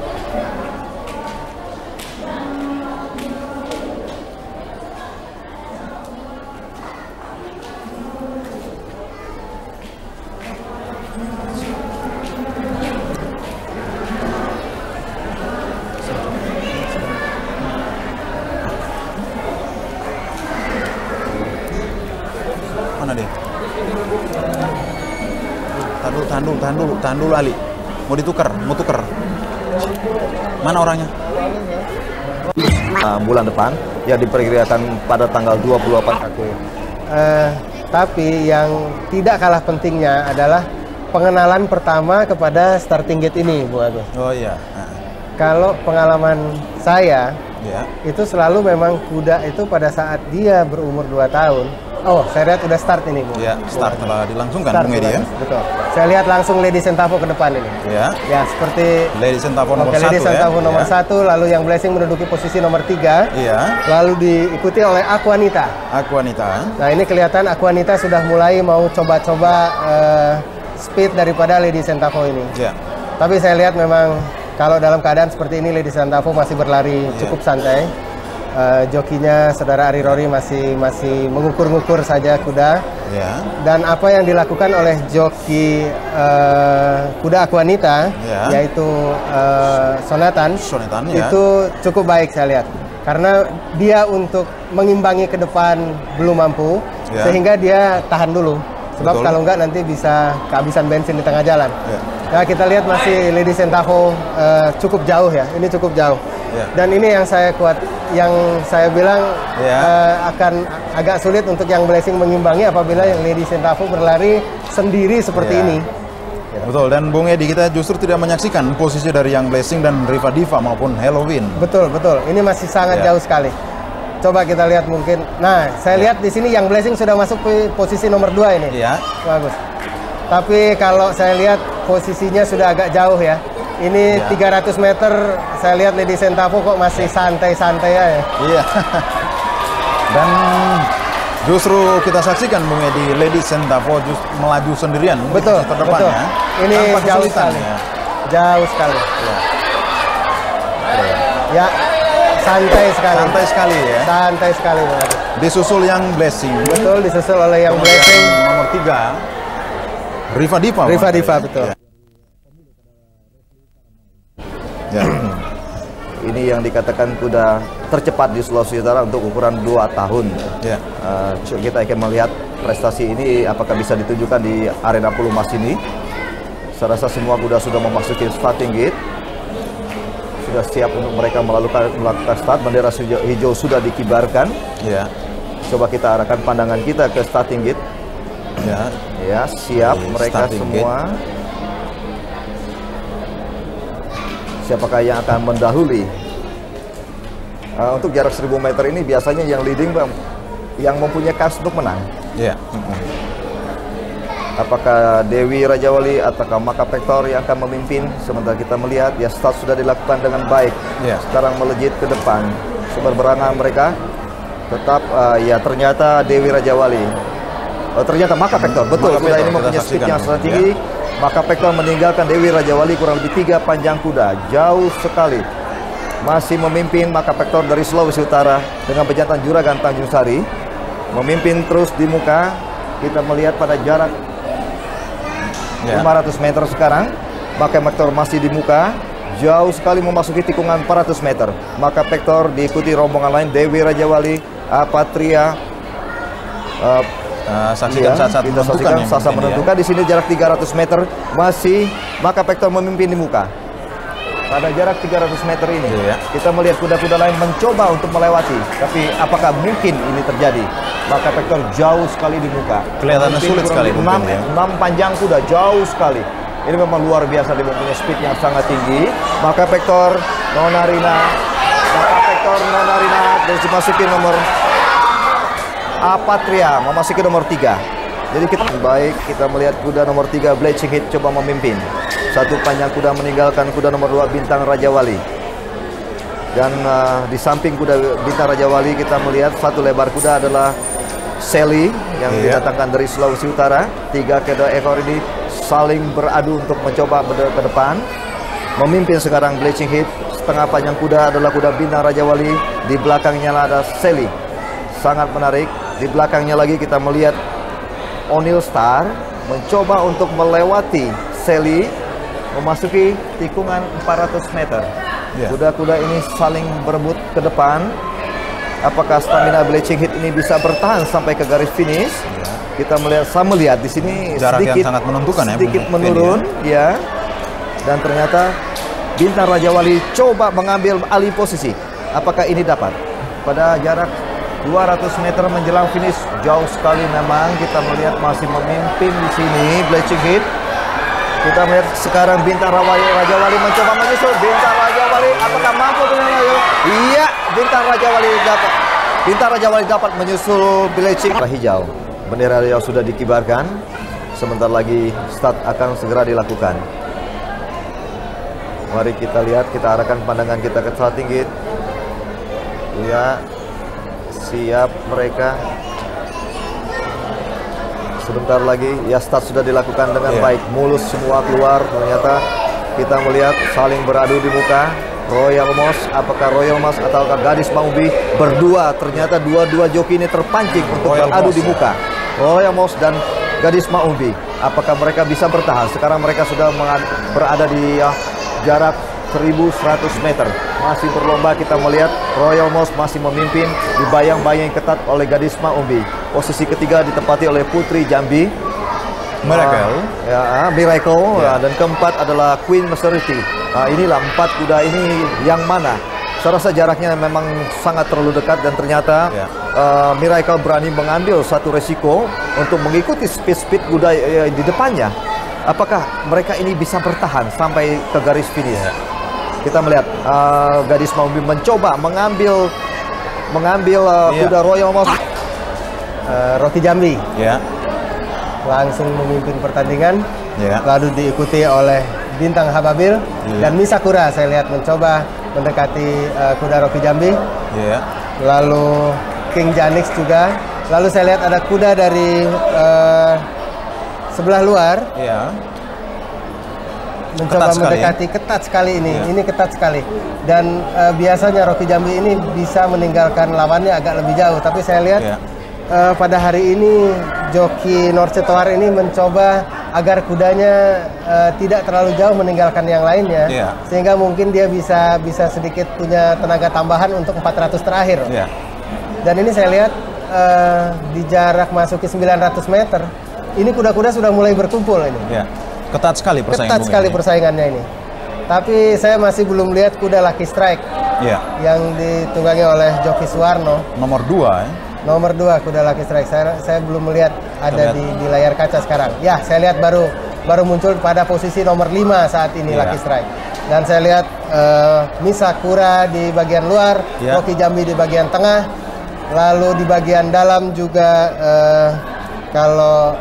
Tahan dulu Ali. Mau tuker. Mana orangnya? Bulan depan ya diperkirakan pada tanggal 28 April. Tapi yang tidak kalah pentingnya adalah pengenalan pertama kepada starting gate ini, Bu Agus. Oh iya. Kalau pengalaman saya, itu selalu memang kuda itu pada saat dia berumur 2 tahun. Oh, saya lihat udah start ini, Bu. Ya, start telah dilangsungkan, Bung Edi ya. Betul. Saya lihat langsung Lady Sentavo ke depan ini. Ya, seperti Lady Sentavo nomor 1 Lady Sentavo nomor 1, lalu yang Blessing menduduki posisi nomor 3. Iya. Lalu diikuti oleh Aquanita. Nah, ini kelihatan Aquanita sudah mulai mau coba-coba speed daripada Lady Sentavo ini. Iya. Tapi saya lihat memang kalau dalam keadaan seperti ini Lady Sentavo masih berlari cukup santai. Jokinya saudara Ari Rory masih mengukur-ngukur saja kuda. Dan apa yang dilakukan oleh joki kuda Aquanita, yaitu Sonatan itu cukup baik saya lihat. Karena dia untuk mengimbangi ke depan belum mampu, sehingga dia tahan dulu. Sebab kalau enggak nanti bisa kehabisan bensin di tengah jalan. Nah, kita lihat masih Lady Sentavo cukup jauh ya. Ini cukup jauh. Dan ini yang saya bilang akan agak sulit untuk yang Blessing mengimbangi apabila yang Lady Sentavo berlari sendiri seperti ini. Betul, dan Bung Edi, kita justru tidak menyaksikan posisi dari yang Blessing dan Riva Diva maupun Halloween. Betul. Ini masih sangat jauh sekali. Coba kita lihat mungkin. Nah, saya lihat di sini yang Blessing sudah masuk ke posisi nomor 2 ini. Bagus. Tapi kalau saya lihat posisinya sudah agak jauh ya. Ini 300 meter, saya lihat Lady Sentavo kok masih santai-santai ya. Iya. Dan Justru kita saksikan Bung Edi, Lady Sentavo melaju sendirian. Betul, ke depan, betul. ya. Ini Tanpa jauh kesulitan, sekali. ya. Jauh sekali. Ya, santai sekali. Santai sekali ya. Santai sekali. Disusul yang Blessing. Betul, disusul oleh yang Kemudian Blessing. nomor 3 Riva Diva. Riva Diva, betul. Ya. Ini yang dikatakan kuda tercepat di Sulawesi Utara untuk ukuran 2 tahun. Ya. Kita akan melihat prestasi ini apakah bisa ditunjukkan di arena Pulau Mas ini. Saya rasa semua kuda sudah memasuki starting gate. Sudah siap untuk mereka melakukan start. Bendera hijau sudah dikibarkan. Ya. Coba kita arahkan pandangan kita ke starting gate. Ya. Ya, siap Di mereka starting semua. Siapakah yang akan mendahului? Untuk jarak 1000 meter ini biasanya yang leading, Bang, yang mempunyai kans untuk menang. Ya. Apakah Dewi Rajawali ataukah Maka Pektor yang akan memimpin? Sementara kita melihat ya start sudah dilakukan dengan baik. Ya. Sekarang melejit ke depan. Berberangan mereka. Tetap ya ternyata Dewi Rajawali. Ternyata Maka Pektor. Betul, Maka kuda Pektor, ini mempunyai kita speed saksikan, yang sangat tinggi. Maka Pektor meninggalkan Dewi Rajawali kurang lebih 3 panjang kuda. Jauh sekali. Masih memimpin Maka Pektor dari Sulawesi Utara dengan pejantan Juragan Tanjung Sari. Memimpin terus di muka. Kita melihat pada jarak 500 meter sekarang. Maka Pektor masih di muka. Jauh sekali memasuki tikungan 400 meter. Maka Pektor diikuti rombongan lain Dewi Rajawali, Apatria. Saksikan saat-saat kita menentukan saksikan yang saat-saat mungkin, menentukan ya. di sini jarak 300 meter masih Maka Pektor memimpin di muka. Pada jarak 300 meter ini Iya. kita melihat kuda-kuda lain mencoba untuk melewati, tapi apakah mungkin ini terjadi? Maka Pektor jauh sekali di muka. Kelihatannya sulit sekali mungkin, ya. 6 panjang kuda jauh sekali. Ini memang luar biasa, dia mempunyai speed yang sangat tinggi. Maka Pektor Nonarina terus dimasuki nomor Apatria memasuki nomor 3. Jadi kita melihat kuda nomor 3 Blazing Hit coba memimpin. Satu panjang kuda meninggalkan kuda nomor 2 Bintang Rajawali. Dan di samping kuda Bintang Rajawali kita melihat satu lebar kuda adalah Sally yang didatangkan dari Sulawesi Utara. 3 kedua ekor ini saling beradu untuk mencoba ke depan. Memimpin sekarang Blazing Hit. Setengah panjang kuda adalah kuda Bintang Rajawali. Di belakangnya ada Sally. Sangat menarik. Di belakangnya lagi kita melihat O'Neill Star mencoba untuk melewati Sally, memasuki tikungan 400 meter. Kuda-kuda ini saling berebut ke depan. Apakah stamina Blazing Hit ini bisa bertahan sampai ke garis finish? Kita melihat di sini jarak sedikit, yang sangat menentukan sedikit menurun, ya. Dan ternyata Bintang Rajawali coba mengambil alih posisi. Apakah ini dapat? Pada jarak 200 meter menjelang finish, jauh sekali memang kita melihat masih memimpin di sini Blazing Hit. Kita melihat sekarang Bintang Rajawali mencoba menyusul. Bintang Rajawali apakah mampu dengan Iya, Bintang Rajawali dapat menyusul Blazing hijau. Bendera hijau sudah dikibarkan. Sebentar lagi start akan segera dilakukan. Mari kita lihat, kita arahkan pandangan kita ke starting gate. Ya. Siap mereka. Sebentar lagi ya start sudah dilakukan dengan baik. Mulus semua keluar. Ternyata kita melihat saling beradu di muka. Royal Moss, apakah Royal Moss ataukah Gadis Maumbi berdua? Ternyata dua-dua joki ini terpancing untuk beradu di muka. Royal Moss dan Gadis Maumbi. Apakah mereka bisa bertahan? Sekarang mereka sudah berada di jarak 1100 meter. Masih berlomba, kita melihat Royal Moss masih memimpin, dibayang-bayang ketat oleh Gadis Maumbi. Posisi ketiga ditempati oleh Putri Jambi, Miracle, dan keempat adalah Queen Maserati. Inilah 4 kuda ini yang mana saya rasa jaraknya memang sangat terlalu dekat, dan ternyata Miracle berani mengambil satu resiko untuk mengikuti speed kuda di depannya. Apakah mereka ini bisa bertahan sampai ke garis finish? Kita melihat Gadis Maumbi mencoba mengambil kuda Royal Moss. Rocky Jambi langsung memimpin pertandingan, lalu diikuti oleh Bintang Hababil dan Misakura. Saya lihat mencoba mendekati kuda Rocky Jambi. Lalu King Janix juga Lalu saya lihat ada kuda dari sebelah luar. Iya. Mencoba Ketat mendekati, ketat sekali ini. Ini ketat sekali. Dan biasanya Rocky Jambi ini bisa meninggalkan lawannya agak lebih jauh. Tapi saya lihat pada hari ini joki Norce Toar ini mencoba agar kudanya tidak terlalu jauh meninggalkan yang lainnya, sehingga mungkin dia bisa sedikit punya tenaga tambahan untuk 400 terakhir. Dan ini saya lihat di jarak masuki 900 meter, ini kuda-kuda sudah mulai berkumpul ini. Ketat sekali persaingan. Ketat sekali persaingannya ini. Tapi saya masih belum lihat kuda Lucky Strike yang ditunggangi oleh joki Suwarno. Nomor 2 Nomor 2 kuda Lucky Strike. Saya belum melihat ada di layar kaca sekarang. Ya, saya lihat baru muncul pada posisi nomor 5 saat ini Lucky Strike. Dan saya lihat Misakura di bagian luar, Rocky Jambi di bagian tengah, lalu di bagian dalam juga kalau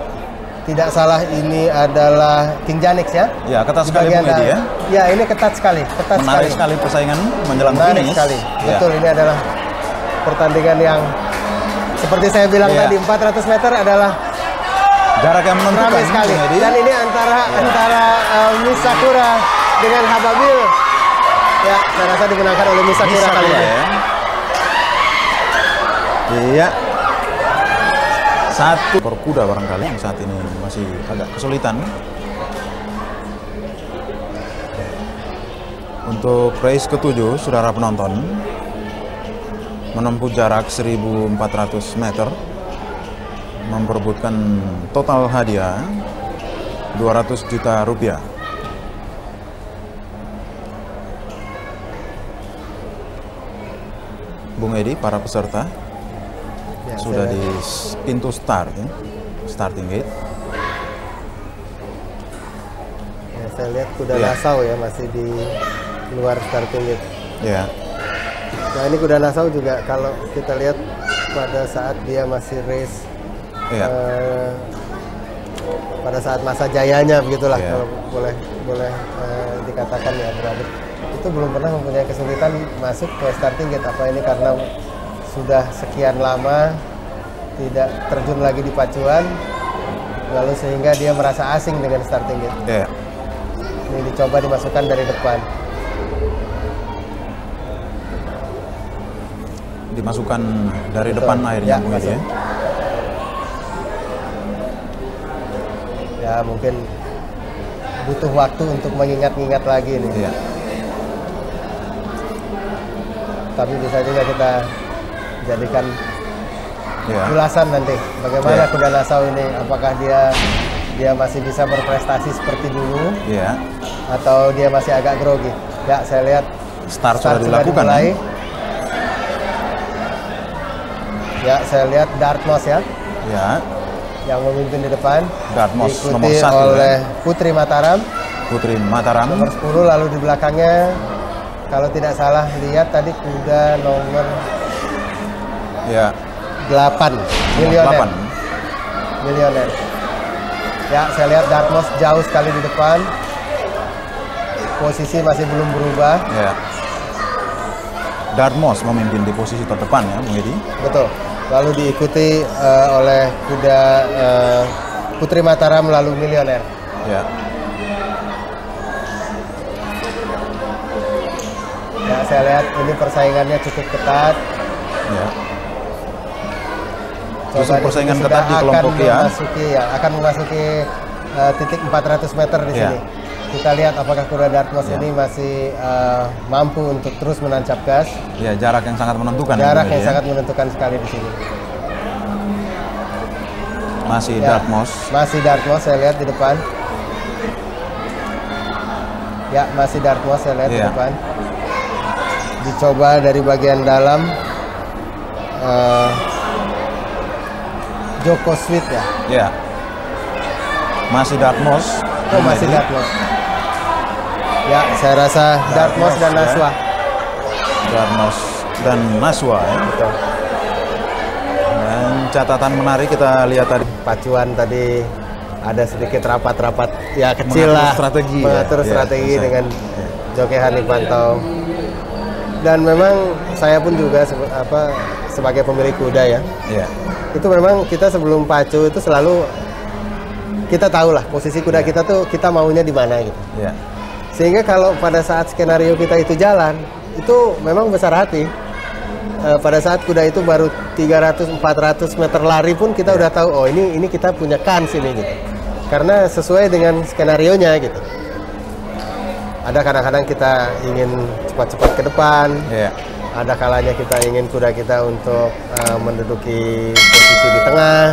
tidak salah ini adalah King Janix ya. Ya, ketat sekali Bung Edi ya. Ya, ini ketat sekali, menarik sekali persaingan menjelang finish. Sekali. Betul, ini adalah pertandingan yang seperti saya bilang tadi, 400 meter adalah jarak yang menentukan sekali. Dan ini antara Misakura dengan Hababil. Ya, saya rasa dimenangkan oleh Misakura kali ini. Iya. Satu per kuda barangkali yang saat ini masih agak kesulitan. Untuk race ke-7, saudara penonton, menempuh jarak 1.400 meter, memperebutkan total hadiah 200 juta rupiah. Bung Edi, para peserta sudah di pintu start ya, starting gate. Ya, saya lihat kuda Nassau ya masih di luar starting gate. Nah, ini kuda Nassau juga kalau kita lihat pada saat dia masih race pada saat masa jayanya begitulah kalau boleh dikatakan ya, berarti itu belum pernah mempunyai kesulitan masuk ke starting gate. Apa ini karena sudah sekian lama tidak terjun lagi di pacuan, lalu sehingga dia merasa asing dengan starting gate. Ini dicoba dimasukkan dari depan. Dimasukkan dari depan akhirnya Bung Edi ya. Ya mungkin butuh waktu untuk mengingat-ingat lagi nih. Tapi bisa juga kita jadikan ulasan nanti bagaimana kuda Nassau ini, apakah dia masih bisa berprestasi seperti dulu atau dia masih agak grogi. Ya, saya lihat start sudah dilakukan ya. Ya, saya lihat Dartmouth ya. Yang memimpin di depan. Dartmouth nomor diikuti 1 oleh Putri Mataram. Nomor 10, lalu di belakangnya kalau tidak salah lihat tadi kuda nomor 8 Millionaire. Ya, saya lihat Dartmouth jauh sekali di depan. Posisi masih belum berubah. Dartmouth memimpin di posisi terdepan ya, Bung Edi. Betul. Lalu diikuti oleh kuda Putri Mataram lalu Millionaire. Ya, saya lihat ini persaingannya cukup ketat. Persaingan ketat di kelompok akan memasuki titik 400 meter di sini. Kita lihat apakah kuda Dartmouth ini masih mampu untuk terus menancap gas. Ya, jarak yang sangat menentukan. Jarak yang sangat menentukan sekali di sini. Masih Dartmouth. Masih Dartmouth saya lihat di depan. Ya, masih Dartmouth saya lihat di depan. Dicoba dari bagian dalam. Joko Sweet ya. Masih Dartmouth. Masih Dartmouth. Ya, saya rasa Dartmouth dan Naswa. Dartmouth dan Naswa ya. Betul. Dan catatan menarik kita lihat tadi. Pacuan tadi ada sedikit rapat-rapat ya kecil lah. Mengatur strategi dengan Joki Hanif Pantau. Dan memang saya pun juga sebagai pemilik kuda ya. Iya. Itu memang kita sebelum pacu itu selalu kita tahu lah posisi kuda kita tuh kita maunya di mana gitu. Iya. Sehingga kalau pada saat skenario kita itu jalan, itu memang besar hati. Pada saat kuda itu baru 300-400 meter lari pun kita udah tahu, oh ini kita punya kans ini gitu. Karena sesuai dengan skenario-nya gitu. Ada kadang-kadang kita ingin cepat-cepat ke depan. Iya. Ada kalanya kita ingin kuda kita untuk menduduki posisi di tengah.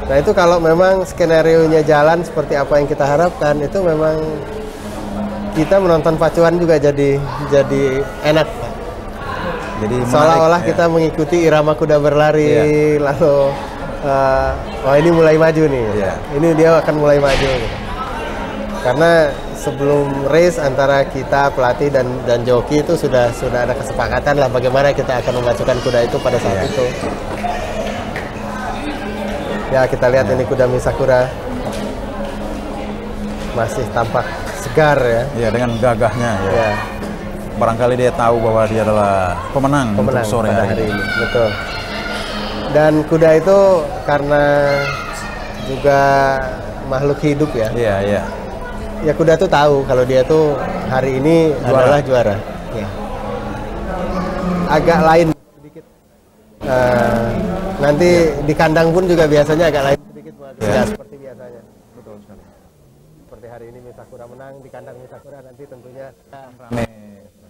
Nah itu kalau memang skenario-nya jalan seperti apa yang kita harapkan, itu memang kita menonton pacuan juga jadi enak. Jadi seolah-olah kita mengikuti irama kuda berlari, lalu ini mulai maju nih. Ini dia akan mulai maju. Gitu. Karena sebelum race antara kita pelatih dan joki itu sudah ada kesepakatan lah bagaimana kita akan memacukan kuda itu pada saat itu. Ya kita lihat ini kuda Misakura masih tampak segar ya. Iya, dengan gagahnya ya. Barangkali dia tahu bahwa dia adalah pemenang untuk sore hari ini. Betul. Dan kuda itu karena juga makhluk hidup ya. Iya, iya. Ya kuda tuh tahu kalau dia tuh hari ini adalah juara. Ya. Agak lain sedikit. Nanti di kandang pun juga biasanya agak lain sedikit, tidak seperti biasanya. Betul sekali. Seperti hari ini Misakura menang di kandang Misakura, nanti tentunya rame.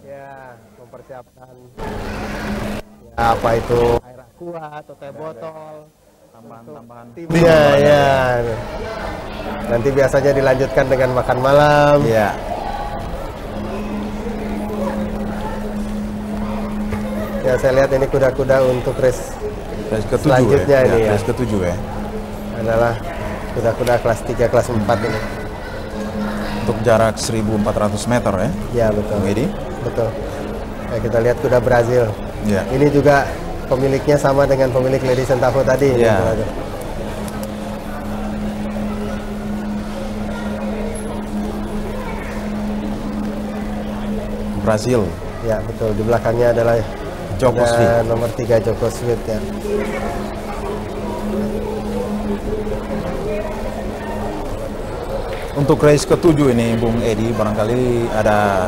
Ya, mempersiapkan ya, apa itu air aqua atau teh botol, tambahan timnya ya. Nanti biasanya dilanjutkan dengan makan malam. Iya. Ya saya lihat ini kuda-kuda untuk race ke-7 selanjutnya ya. Ini ya. Race ke-7 ya. Adalah kuda-kuda kelas 3, kelas 4 ini. Untuk jarak 1.400 meter ya. Ya betul. Edi. Betul. Ya, kita lihat kuda Brazil. Ya. Ini juga pemiliknya sama dengan pemilik Lady Sentafo tadi. Ya. Brazil. Ya betul. Di belakangnya adalah Joko Sweet. Nomor 3 Joko Sweet ya. Untuk race ke-7 ini Bung Edi, barangkali ada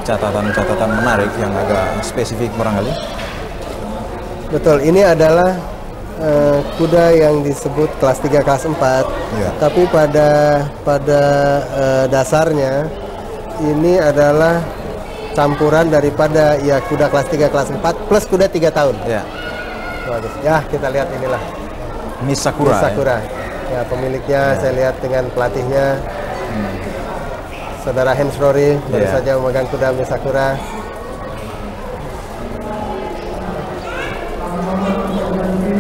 catatan-catatan menarik yang agak spesifik barangkali. Betul, ini adalah kuda yang disebut kelas 3, kelas 4. Ya. Tapi pada dasarnya ini adalah campuran daripada ya kuda kelas 3, kelas 4 plus kuda 3 tahun. Ya. Bagus. Ya, kita lihat inilah. Misakura. Misakura. Ya, pemiliknya saya lihat dengan pelatihnya. Saudara Hans Rory baru saja memegang kuda Misakura.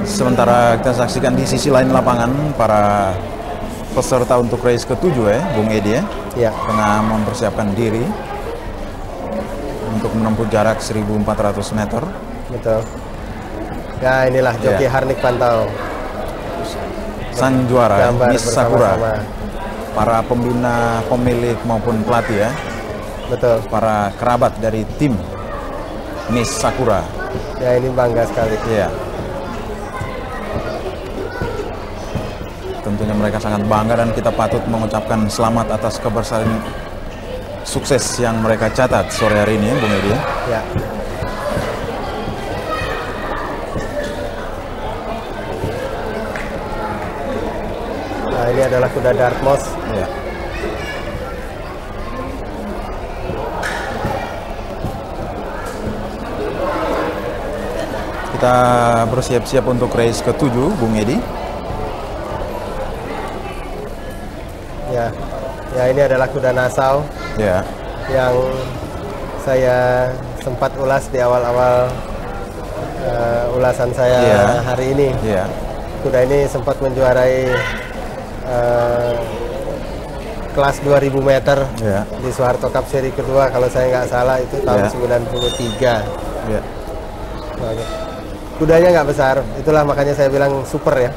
Sementara kita saksikan di sisi lain lapangan para peserta untuk race ke-7 ya, Bung Edi ya. Ya. Tengah mempersiapkan diri untuk menempuh jarak 1.400 meter. Betul. Ya, inilah joki Harnik Pantau. Sang juara Misakura. Bersama-sama. Para pembina, pemilik maupun pelatih ya. Betul. Para kerabat dari tim Misakura. Ya, ini bangga sekali. Iya. Tentunya mereka sangat bangga dan kita patut mengucapkan selamat atas keberhasilan sukses yang mereka catat sore hari ini, Bung Edi. Ya. Nah, ini adalah kuda Dartmouth. Ya. Kita bersiap-siap untuk race ke-7, Bung Edi. Ya, ini adalah kuda Nassau. Ya. Yang saya sempat ulas di awal-awal ulasan saya hari ini. Ya. Kuda ini sempat menjuarai kelas 2000 meter di Soeharto Cup seri kedua kalau saya nggak salah itu tahun 93. Ya. Kudanya nggak besar, itulah makanya saya bilang super ya.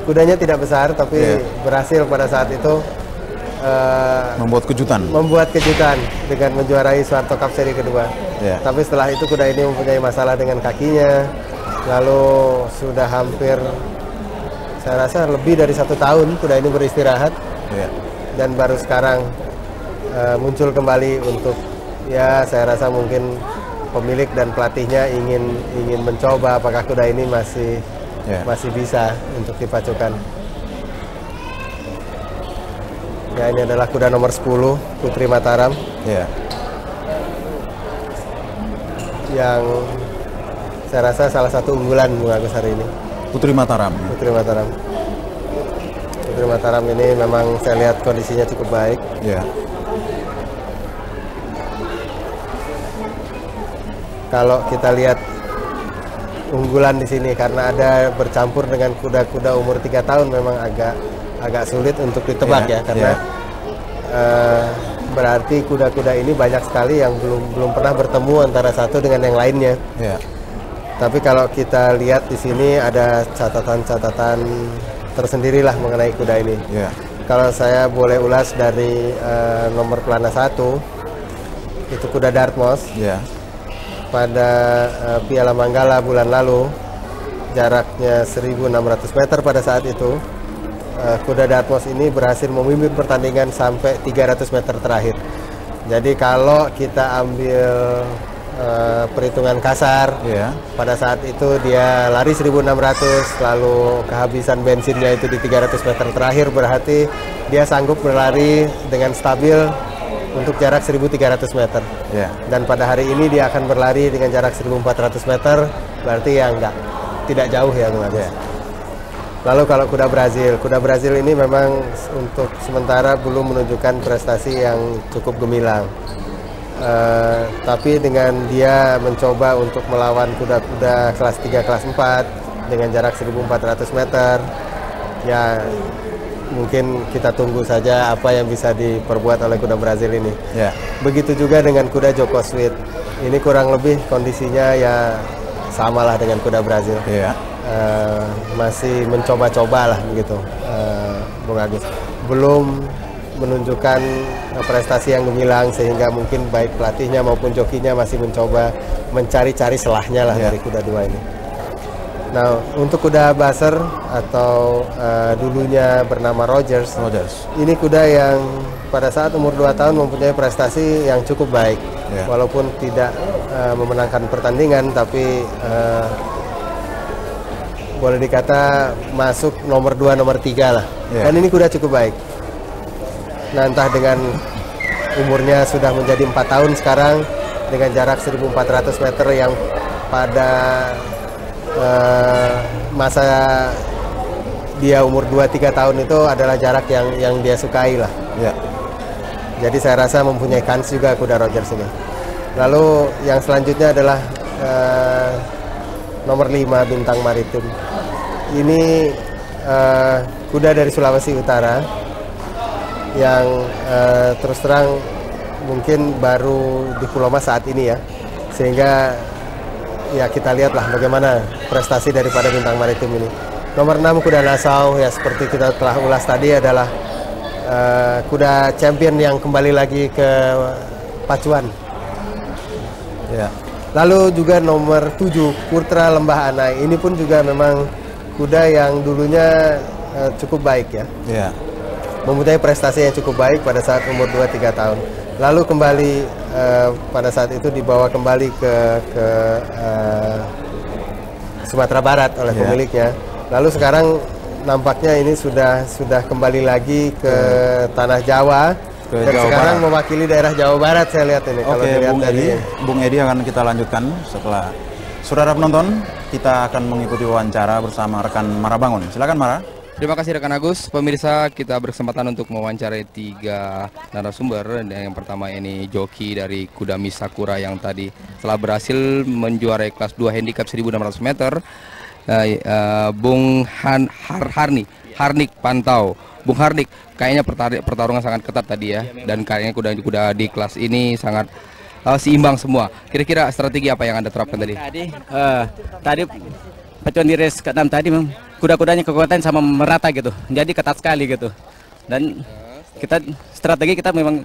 Kudanya tidak besar tapi berhasil pada saat itu membuat kejutan dengan menjuarai Soeharto Cup seri kedua. Tapi setelah itu kuda ini mempunyai masalah dengan kakinya, Lalu sudah hampir, saya rasa lebih dari 1 tahun kuda ini beristirahat. Dan baru sekarang muncul kembali untuk, ya saya rasa mungkin pemilik dan pelatihnya ingin mencoba apakah kuda ini masih bisa untuk dipacukan. Ya, ini adalah kuda nomor 10, Putri Mataram. Yang saya rasa salah satu unggulan Bung Agus hari ini. Putri Mataram. Putri Mataram. Putri Mataram ini memang saya lihat kondisinya cukup baik. Kalau kita lihat unggulan di sini karena ada bercampur dengan kuda-kuda umur 3 tahun memang agak sulit untuk ditebak karena berarti kuda-kuda ini banyak sekali yang belum pernah bertemu antara satu dengan yang lainnya. Tapi kalau kita lihat di sini ada catatan-catatan tersendirilah mengenai kuda ini. Kalau saya boleh ulas dari nomor pelana 1, itu kuda Dartmouth. Pada Piala Manggala bulan lalu, jaraknya 1.600 meter pada saat itu, kuda Dartmouth ini berhasil memimpin pertandingan sampai 300 meter terakhir. Jadi kalau kita ambil perhitungan kasar, pada saat itu dia lari 1.600, lalu kehabisan bensinnya itu di 300 meter terakhir, berarti dia sanggup berlari dengan stabil untuk jarak 1.300 meter. Dan pada hari ini dia akan berlari dengan jarak 1.400 meter, berarti ya tidak jauh ya Bung Agus. Lalu kalau kuda Brazil ini memang untuk sementara belum menunjukkan prestasi yang cukup gemilang. Tapi dengan dia mencoba untuk melawan kuda-kuda kelas 3, kelas 4 dengan jarak 1.400 meter, ya mungkin kita tunggu saja apa yang bisa diperbuat oleh kuda Brazil ini. Begitu juga dengan kuda Joko Sweet. Ini kurang lebih kondisinya ya samalah dengan kuda Brazil. Masih mencoba-coba lah begitu, Bung Agus. Belum menunjukkan prestasi yang gemilang sehingga mungkin baik pelatihnya maupun jokinya masih mencoba mencari-cari selahnya lah dari kuda dua ini. Nah, untuk kuda Buzzer atau dulunya bernama Rogers, ini kuda yang pada saat umur 2 tahun mempunyai prestasi yang cukup baik. Walaupun tidak memenangkan pertandingan, tapi boleh dikata masuk nomor 2, nomor 3 lah. Dan ini kuda cukup baik. Nah, entah dengan umurnya sudah menjadi 4 tahun sekarang, dengan jarak 1.400 meter yang pada masa dia umur 2-3 tahun itu adalah jarak yang dia sukai lah. Jadi saya rasa mempunyai kans juga kuda Rogers ini. Lalu yang selanjutnya adalah nomor 5 Bintang Maritim. Ini kuda dari Sulawesi Utara yang terus terang mungkin baru di Pulau Mas saat ini ya, sehingga ya kita lihatlah bagaimana prestasi daripada Bintang Maritim ini. Nomor 6 kuda Nassau, ya seperti kita telah ulas tadi, adalah kuda champion yang kembali lagi ke pacuan. Lalu juga nomor 7 Putra Lembah Anai. Ini pun juga memang kuda yang dulunya cukup baik ya. Mempunyai prestasi yang cukup baik pada saat umur 2-3 tahun. Lalu kembali pada saat itu dibawa kembali ke Sumatera Barat oleh pemiliknya. Lalu sekarang nampaknya ini sudah kembali lagi ke tanah Jawa. Dan sekarang mewakili daerah Jawa Barat, saya lihat ini. Kalau dilihat Bung Edi akan kita lanjutkan setelah. Saudara penonton, kita akan mengikuti wawancara bersama rekan Mara Bangun. Silakan Mara. Terima kasih rekan Agus. Pemirsa, kita berkesempatan untuk mewawancarai 3 narasumber. Dan yang pertama ini joki dari kuda Miss Sakura yang tadi telah berhasil menjuarai kelas 2 handicap 1.600 meter. Bung Harnik Pantau. Bung Harnik, kayaknya pertarungan sangat ketat tadi ya, dan kayaknya kuda-kuda di kelas ini sangat seimbang semua. Kira-kira strategi apa yang Anda terapkan tadi? Tadi pacuan di race ke-6 tadi kuda-kudanya kekuatan sama merata gitu, jadi ketat sekali gitu. Dan strategi kita memang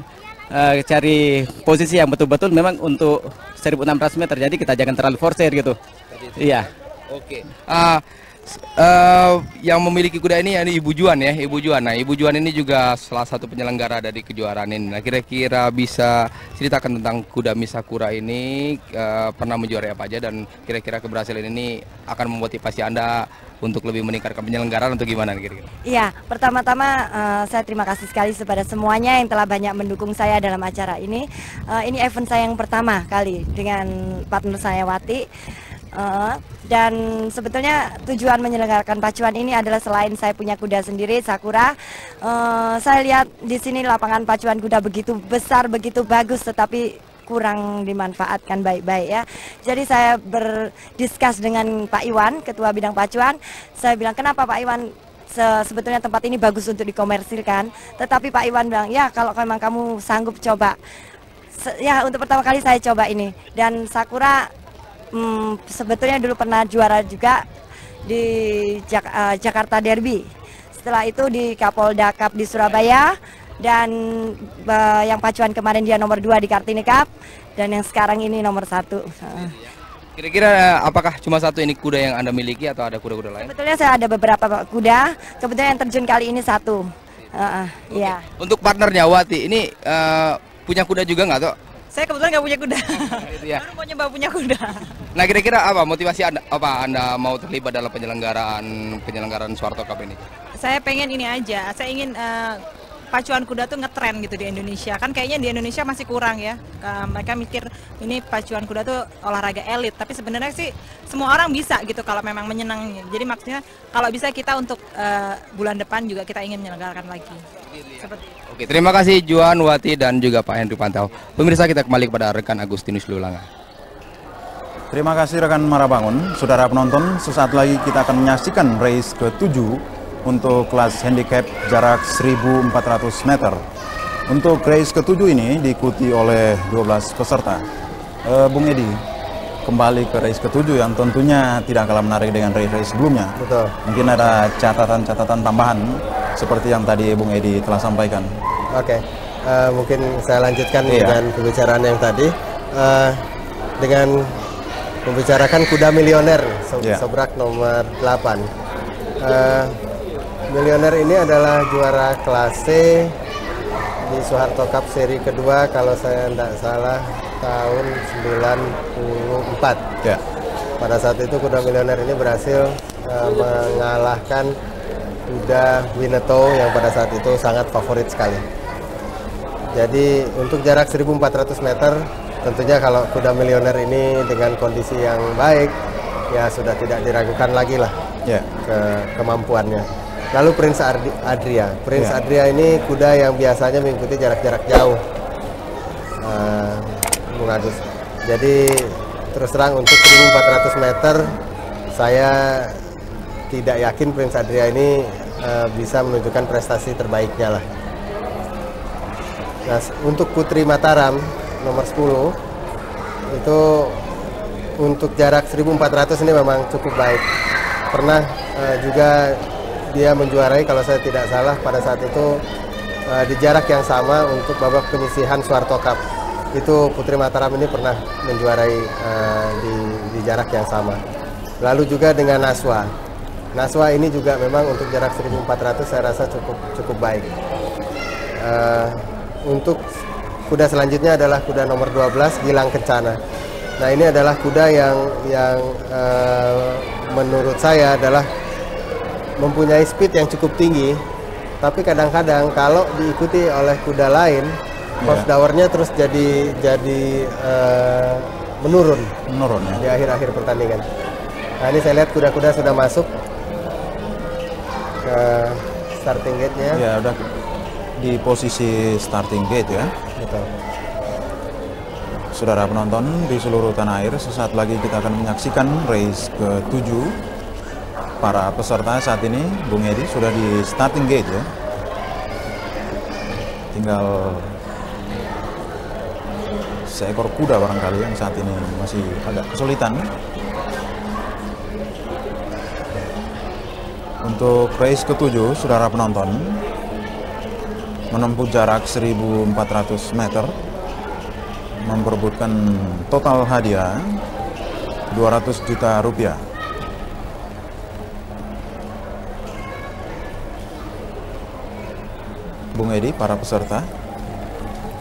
cari posisi yang betul-betul memang untuk 1.600 meter, jadi kita jangan terlalu forcer gitu. Iya. Oke. Yang memiliki kuda ini Ibu Juan ya, Ibu Juan. Nah, Ibu Juan ini juga salah satu penyelenggara dari kejuaraan ini. Nah, kira-kira bisa ceritakan tentang kuda Misakura ini pernah menjuarai apa aja dan kira-kira keberhasilan ini akan memotivasi Anda untuk lebih meningkatkan penyelenggaraan untuk gimana kira-kira? Iya, pertama-tama saya terima kasih sekali kepada semuanya yang telah banyak mendukung saya dalam acara ini. Ini event saya yang pertama kali dengan partner saya Wati. Dan sebetulnya tujuan menyelenggarakan pacuan ini adalah selain saya punya kuda sendiri Sakura, saya lihat di sini lapangan pacuan kuda begitu besar, begitu bagus, tetapi kurang dimanfaatkan baik-baik ya. Jadi saya berdiskus dengan Pak Iwan, Ketua Bidang Pacuan. Saya bilang, kenapa Pak Iwan sebetulnya tempat ini bagus untuk dikomersilkan, tetapi Pak Iwan bilang, ya kalau memang kamu sanggup coba. Ya untuk pertama kali saya coba ini, dan Sakura sebetulnya dulu pernah juara juga di Jakarta Derby. Setelah itu di Kapolda Cup di Surabaya, dan yang pacuan kemarin dia nomor 2 di Kartini Cup, dan yang sekarang ini nomor 1. Kira-kira apakah cuma satu ini kuda yang Anda miliki atau ada kuda-kuda lain? Sebetulnya saya ada beberapa kuda, kebetulan yang terjun kali ini 1. Iya. Untuk partnernya Wati ini punya kuda juga nggak toh? Saya kebetulan nggak punya kuda, Gitu ya. baru mau nyoba punya kuda. Nah, kira-kira apa motivasi Anda mau terlibat dalam penyelenggaraan Suharto Cup ini? Saya pengen ini aja, saya ingin pacuan kuda tuh ngetren gitu di Indonesia. Kan kayaknya di Indonesia masih kurang ya. Mereka mikir ini pacuan kuda tuh olahraga elit, tapi sebenarnya sih semua orang bisa gitu kalau memang menyenangi. Jadi maksudnya kalau bisa kita untuk bulan depan juga kita ingin menyelenggarakan lagi. Seperti itu. Oke, terima kasih Juan, Wati, dan juga Pak Henry Pantau. Pemirsa, kita kembali kepada rekan Agustinus Lulanga. Terima kasih rekan Marabangun. Saudara penonton, sesaat lagi kita akan menyaksikan race ke-7 untuk kelas handicap jarak 1.400 meter. Untuk race ke-7 ini diikuti oleh 12 peserta. Bung Edi, kembali ke race ke-7 yang tentunya tidak kalah menarik dengan race-race sebelumnya. Betul. Mungkin ada catatan-catatan tambahan seperti yang tadi Bung Edi telah sampaikan. Oke, mungkin saya lanjutkan dengan pembicaraan yang tadi. Dengan membicarakan kuda milioner, Sobrak nomor 8. Milioner ini adalah juara kelas C di Suharto Cup seri kedua kalau saya tidak salah tahun 94. Ya. Pada saat itu kuda milioner ini berhasil mengalahkan kuda Winnetou yang pada saat itu sangat favorit sekali. Jadi untuk jarak 1.400 meter tentunya kalau kuda milioner ini dengan kondisi yang baik ya sudah tidak diragukan lagi lah kemampuannya. Lalu Prince Adria. Prince Adria ini kuda yang biasanya mengikuti jarak-jarak jauh, Bung Agus. Jadi terus terang untuk 1.400 meter saya tidak yakin Prince Adria ini bisa menunjukkan prestasi terbaiknya lah. Nah, untuk Putri Mataram nomor 10 itu untuk jarak 1.400 ini memang cukup baik. Pernah juga dia menjuarai kalau saya tidak salah pada saat itu di jarak yang sama untuk babak penyisihan Suharto Cup. Itu Putri Mataram ini pernah menjuarai di jarak yang sama. Lalu juga dengan Naswa. Naswa ini juga memang untuk jarak 1.400 saya rasa cukup baik. Untuk kuda selanjutnya adalah kuda nomor 12 Gilang Kencana. Nah, ini adalah kuda yang menurut saya adalah mempunyai speed yang cukup tinggi, tapi kadang-kadang kalau diikuti oleh kuda lain, horsepower-nya terus jadi menurun ya di akhir-akhir pertandingan. Nah, ini saya lihat kuda-kuda sudah masuk ke starting gate-nya. Ya, udah di posisi starting gate ya. Betul. Saudara penonton di seluruh tanah air, sesaat lagi kita akan menyaksikan race ke-7. Para peserta saat ini, Bung Edi, sudah di starting gate ya. Tinggal seekor kuda barangkali yang saat ini masih agak kesulitan. Untuk race ke-7, saudara penonton, menempuh jarak 1.400 meter, memperebutkan total hadiah 200 juta rupiah. Bung Edi, para peserta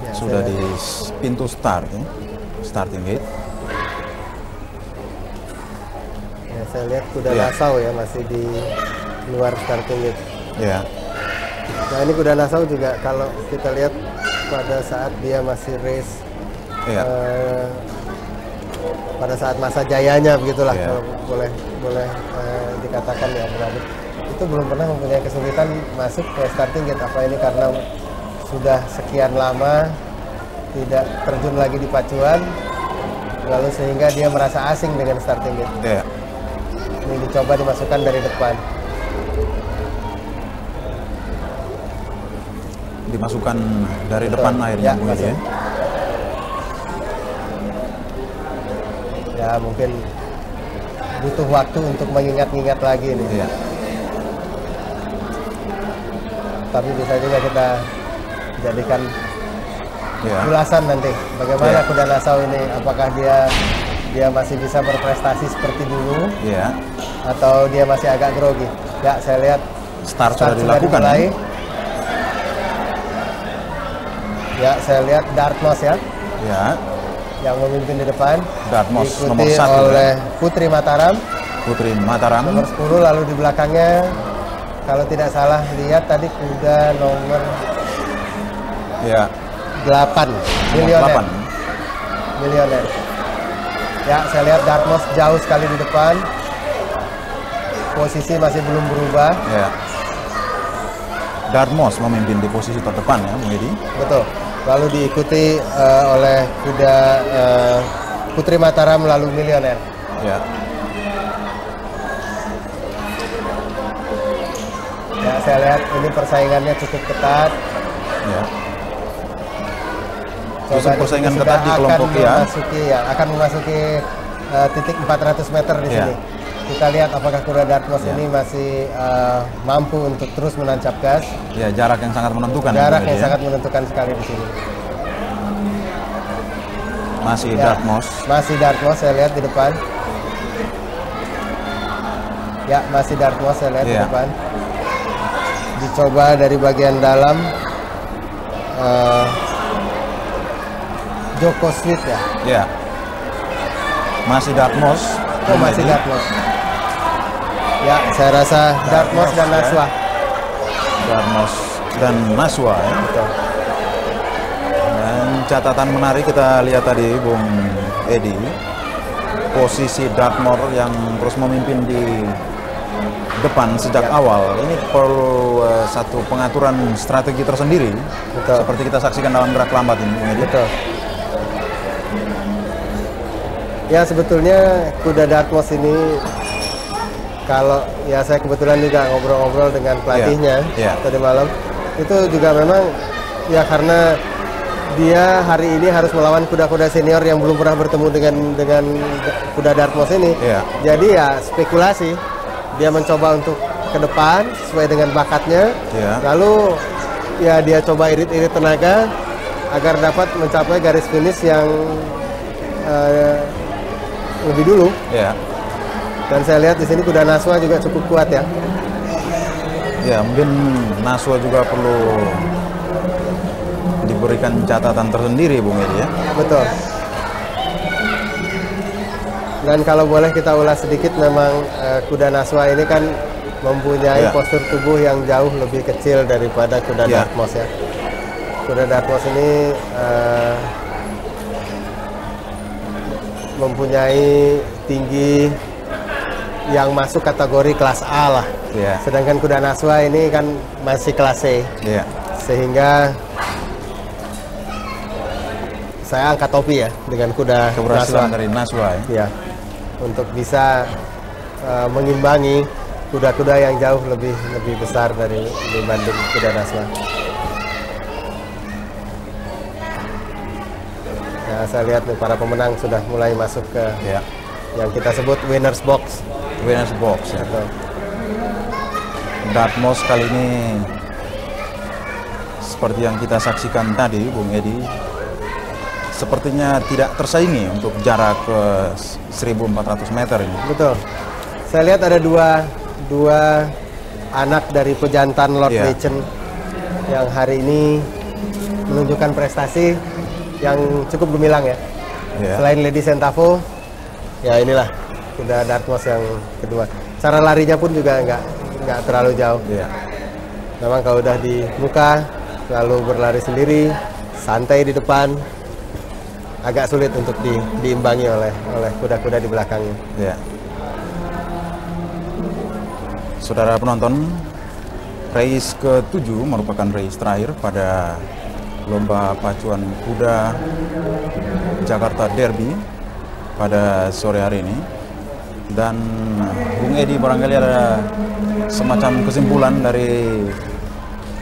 Ya, sudah di pintu start, ya. Starting gate. Ya, saya lihat kuda Ya. Nassau ya masih di luar starting gate. Ya, Nah ini kuda Nassau juga kalau kita lihat pada saat dia masih race, ya. pada saat masa jayanya begitulah, Ya. kalau boleh dikatakan ya Bung Adit, itu belum pernah mempunyai kesulitan masuk ke starting gate. Apa ini karena sudah sekian lama tidak terjun lagi di pacuan, lalu sehingga dia merasa asing dengan starting gate. Ya. Ini dicoba dimasukkan dari depan. Dimasukkan dari Betul. depan akhirnya, Ya, Bung Edi, ya. masuk. Ya mungkin butuh waktu untuk mengingat-ingat lagi nih. Iya. Tapi bisa juga kita jadikan Ya. ulasan nanti bagaimana Ya. kuda Nassau ini, apakah dia masih bisa berprestasi seperti dulu Ya. atau dia masih agak grogi. Ya saya lihat Start sudah dilakukan. dimulai. Ya. Ya saya lihat Dartmouth ya Ya. yang memimpin di depan, Dartmouth nomor diikuti 1 oleh Putri Mataram Putri Mataram. nomor 10, lalu di belakangnya kalau tidak salah lihat tadi kuda nomor Ya. 8 Nomor 8. Milioner. Ya saya lihat Dartmouth jauh sekali di depan, posisi masih belum berubah. Ya. Dartmouth memimpin di posisi terdepan ya, Bung Edi. Betul. Lalu diikuti oleh kuda Putri Mataram, lalu Milioner. Ya. Ya saya lihat ini persaingannya cukup ketat. Ya. Coba Justru persaingan sudah ketat di kelompok ya. akan memasuki titik 400 meter di Ya. sini. Kita lihat apakah kuda Dartmouth Ya. ini masih mampu untuk terus menancap gas. Ya, jarak yang sangat menentukan. Jarak Bung Edi, yang ya. sangat menentukan sekali di sini. Masih Ya, Dartmouth. Masih Dartmouth saya lihat di depan. Ya, masih Dartmouth saya lihat di Ya. depan. Dicoba dari bagian dalam. Joko Sweet ya. Ya. Masih Dartmouth. Oh, Bung masih Edi. Dartmouth. Ya, saya rasa Dartmouth dan ya. Naswa. Dartmouth dan Naswa ya. Betul. Dan catatan menarik kita lihat tadi, Bung Edi, posisi Dartmouth yang terus memimpin di depan sejak Ya. awal. Ini perlu satu pengaturan strategi tersendiri. Betul. Seperti kita saksikan dalam gerak lambat ini, Bung Edi. Betul. Ya sebetulnya kuda Dartmouth ini, kalau ya saya kebetulan juga ngobrol-ngobrol dengan pelatihnya Ya. tadi malam, itu juga memang ya karena dia hari ini harus melawan kuda-kuda senior yang belum pernah bertemu dengan kuda Dartmouth ini. Ya. Jadi ya spekulasi, dia mencoba untuk ke depan sesuai dengan bakatnya. Ya. Lalu ya dia coba irit-irit tenaga agar dapat mencapai garis finish yang lebih dulu. Ya. Dan saya lihat di sini kuda Naswa juga cukup kuat ya. Ya, mungkin Naswa juga perlu diberikan catatan tersendiri, Bung Edi ya. Betul. Dan kalau boleh kita ulas sedikit, memang kuda Naswa ini kan mempunyai Ya. postur tubuh yang jauh lebih kecil daripada kuda Ya. Dartmouth ya. Kuda Dartmouth ini mempunyai tinggi yang masuk kategori kelas A lah. Ya. Sedangkan kuda Naswa ini kan masih kelas C. Ya. Sehingga saya angkat topi ya dengan kuda Keberhasilan Naswa. dari Naswa ya. Ya, untuk bisa mengimbangi kuda-kuda yang jauh lebih besar dibanding kuda Naswa. Nah, saya lihat nih para pemenang sudah mulai masuk ke Ya. yang kita sebut winners box. Winners box ya. Betul. Dartmouth kali ini seperti yang kita saksikan tadi, Bung Edi, sepertinya tidak tersaingi untuk jarak ke 1400 meter ini. Betul. Saya lihat ada dua anak dari pejantan Lord Iya. Legend yang hari ini menunjukkan prestasi yang cukup gemilang ya. Selain Lady Sentavo, ya inilah kuda Dartmouth yang kedua. Cara larinya pun juga nggak terlalu jauh. Memang kalau udah di muka, lalu berlari sendiri, santai di depan, agak sulit untuk diimbangi oleh kuda-kuda di belakangnya. Saudara penonton, race ke-7 merupakan race terakhir pada lomba pacuan kuda Jakarta Derby pada sore hari ini. Dan Bung Edi, barangkali ada semacam kesimpulan dari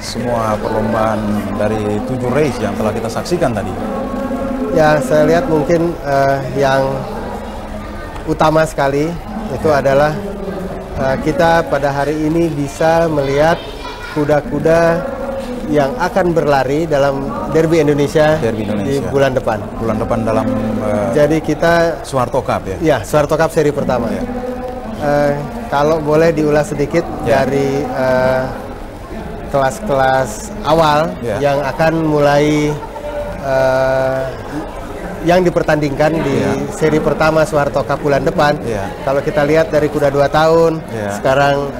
semua perlombaan dari 7 race yang telah kita saksikan tadi. Ya, saya lihat mungkin yang utama sekali itu adalah kita pada hari ini bisa melihat kuda-kuda yang akan berlari dalam Derby Indonesia di bulan depan. Bulan depan dalam jadi kita Soeharto Cup ya? Ya, Soeharto Cup seri pertama. Kalau boleh diulas sedikit dari kelas-kelas awal yang akan mulai yang dipertandingkan di seri pertama Soeharto Cup bulan depan. Kalau kita lihat dari kuda 2 tahun, sekarang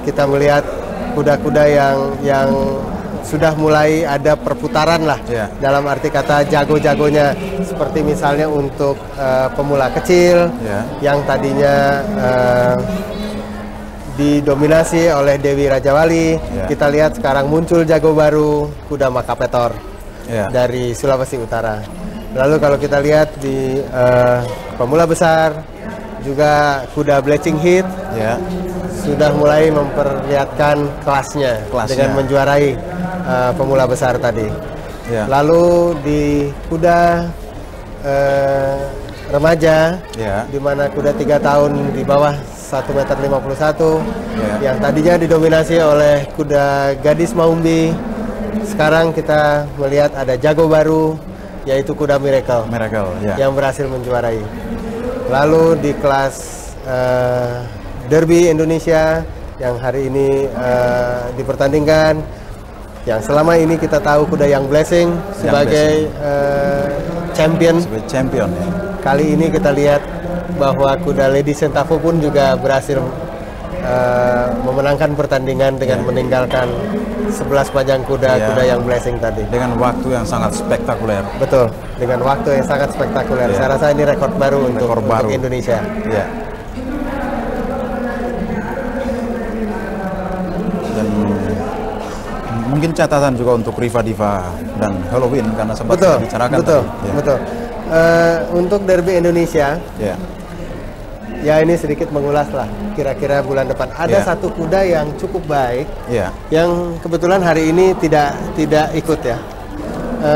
kita melihat kuda-kuda yang sudah mulai ada perputaran lah, dalam arti kata jago-jagonya, seperti misalnya untuk pemula kecil yang tadinya didominasi oleh Dewi Rajawali, kita lihat sekarang muncul jago baru, kuda Makapetor dari Sulawesi Utara. Lalu kalau kita lihat di pemula besar juga kuda Bletching Heat sudah mulai memperlihatkan kelasnya dengan menjuarai pemula besar tadi. Lalu di kuda remaja, di mana kuda 3 tahun di bawah 1,51 meter yang tadinya didominasi oleh kuda Gadis Maumbi, sekarang kita melihat ada jago baru, yaitu kuda Miracle yang berhasil menjuarai. Lalu di kelas Derby Indonesia yang hari ini dipertandingkan, yang selama ini kita tahu kuda Young Blessing sebagai champion. Kali ini kita lihat bahwa kuda Lady Sentavo pun juga berhasil memenangkan pertandingan dengan meninggalkan 11 panjang kuda Young Blessing tadi. Dengan waktu yang sangat spektakuler. Betul, dengan waktu yang sangat spektakuler. Saya rasa ini rekor baru untuk Indonesia. Dan mungkin catatan juga untuk Riva Diva dan Halloween karena sempat kita bicarakan betul. Untuk Derby Indonesia, ya ini sedikit mengulas lah. Kira-kira bulan depan ada satu kuda yang cukup baik, yang kebetulan hari ini tidak ikut ya,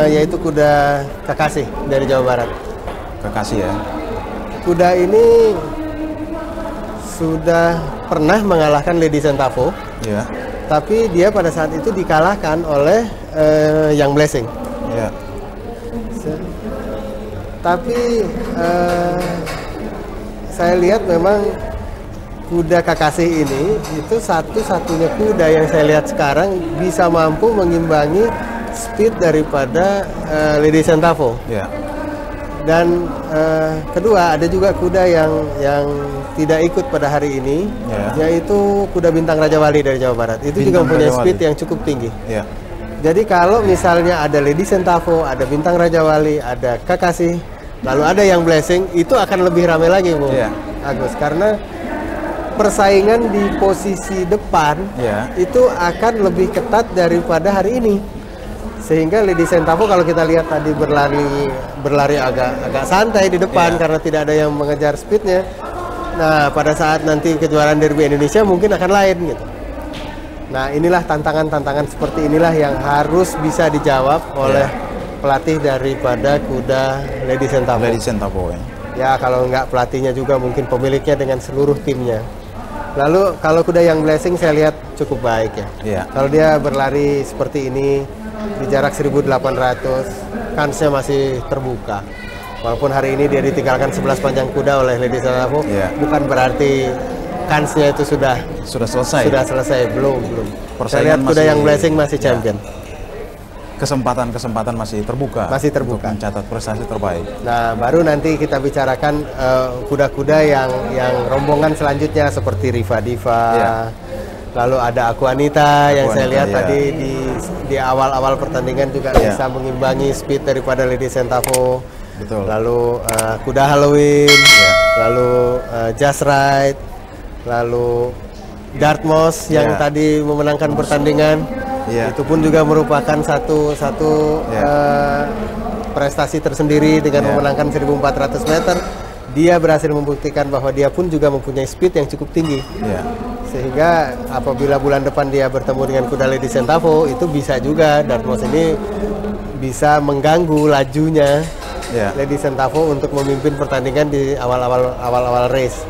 yaitu kuda Kekasih dari Jawa Barat. Kekasih ya. Kuda ini sudah pernah mengalahkan Lady Sentavo, tapi dia pada saat itu dikalahkan oleh Young Blessing. Tapi saya lihat memang kuda Kekasih ini itu satu-satunya kuda yang saya lihat sekarang bisa mampu mengimbangi speed daripada Lady Sentavo. Dan kedua, ada juga kuda yang tidak ikut pada hari ini, yaitu kuda Bintang Rajawali dari Jawa Barat. Itu juga mempunyai speed yang cukup tinggi. Jadi kalau misalnya ada Lady Sentavo, ada Bintang Rajawali, ada Kekasih, lalu ada Young Blessing, itu akan lebih ramai lagi, Bung Agus, karena persaingan di posisi depan itu akan lebih ketat daripada hari ini. Sehingga Lady Sentavo kalau kita lihat tadi berlari agak santai di depan karena tidak ada yang mengejar speednya. Nah, pada saat nanti kejuaraan Derby Indonesia mungkin akan lain gitu. Nah, inilah tantangan-tantangan seperti inilah yang harus bisa dijawab oleh pelatih daripada kuda Lady Sentavo. Ya, kalau nggak pelatihnya juga mungkin pemiliknya dengan seluruh timnya. Lalu kalau kuda Young Blessing saya lihat cukup baik ya. Kalau dia berlari seperti ini di jarak 1.800, kansnya masih terbuka. Walaupun hari ini dia ditinggalkan 11 panjang kuda oleh Lady Sentavo, bukan berarti kansnya itu sudah selesai. Sudah selesai, belum. Saya lihat kuda masih, yang Blessing masih champion. Kesempatan masih terbuka. Masih terbuka. Untuk mencatat prestasi terbaik. Nah, baru nanti kita bicarakan kuda-kuda yang rombongan selanjutnya seperti Riva Diva. Lalu ada Aquanita yang saya lihat tadi di awal-awal pertandingan juga bisa mengimbangi speed daripada Lady Sentavo. Betul. Lalu kuda Halloween, lalu Just Ride, lalu Dartmouth yang tadi memenangkan pertandingan. Itu pun juga merupakan satu prestasi tersendiri dengan memenangkan 1400 meter. Dia berhasil membuktikan bahwa dia pun juga mempunyai speed yang cukup tinggi. Sehingga apabila bulan depan dia bertemu dengan kuda Lady Sentavo, itu bisa juga Dartmouth ini bisa mengganggu lajunya Lady Sentavo untuk memimpin pertandingan di awal-awal race.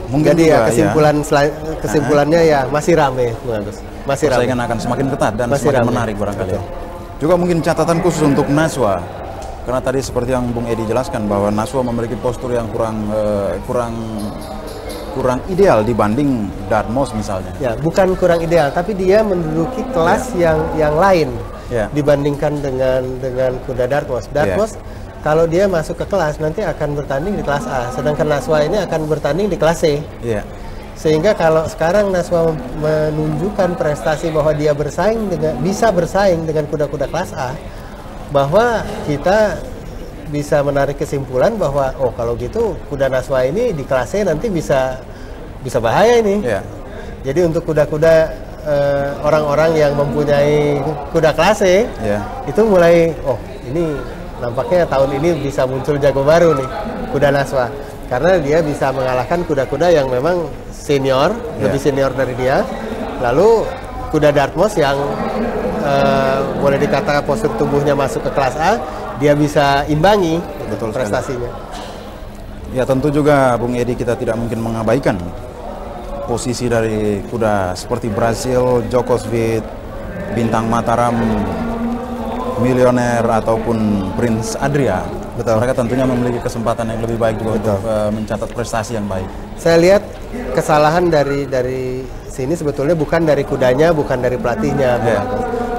Mungkin jadi juga, kesimpulannya masih rame, masih rame. Persaingan akan semakin ketat dan masih semakin menarik barangkali. Juga mungkin catatan khusus untuk Nashwa, karena tadi seperti yang Bung Edi jelaskan bahwa Nashwa memiliki postur yang kurang ideal dibanding Dartmouth misalnya. Ya, bukan kurang ideal, tapi dia menduduki kelas yang lain dibandingkan dengan kuda Dartmouth. Dartmouth kalau dia masuk ke kelas nanti akan bertanding di kelas A, sedangkan Nashwa ini akan bertanding di kelas C. Sehingga kalau sekarang Nashwa menunjukkan prestasi bahwa dia bisa bersaing dengan kuda-kuda kelas A, bahwa kita bisa menarik kesimpulan bahwa kalau gitu kuda Nashwa ini di kelas C nanti bisa bahaya ini. Jadi untuk kuda-kuda orang-orang yang mempunyai kuda kelas C itu mulai ini nampaknya tahun ini bisa muncul jago baru nih kuda Nashwa, karena dia bisa mengalahkan kuda-kuda yang memang senior, lebih senior dari dia. Lalu kuda Dartmouth yang boleh dikatakan postur tubuhnya masuk ke kelas A, dia bisa imbangi prestasinya. Ya tentu juga Bung Edi, kita tidak mungkin mengabaikan posisi dari kuda seperti Brazil, Djokovic, Bintang Mataram, Millionaire ataupun Prince Adria. Mereka tentunya memiliki kesempatan yang lebih baik juga untuk mencatat prestasi yang baik. Saya lihat kesalahan dari sini sebetulnya bukan dari kudanya, bukan dari pelatihnya.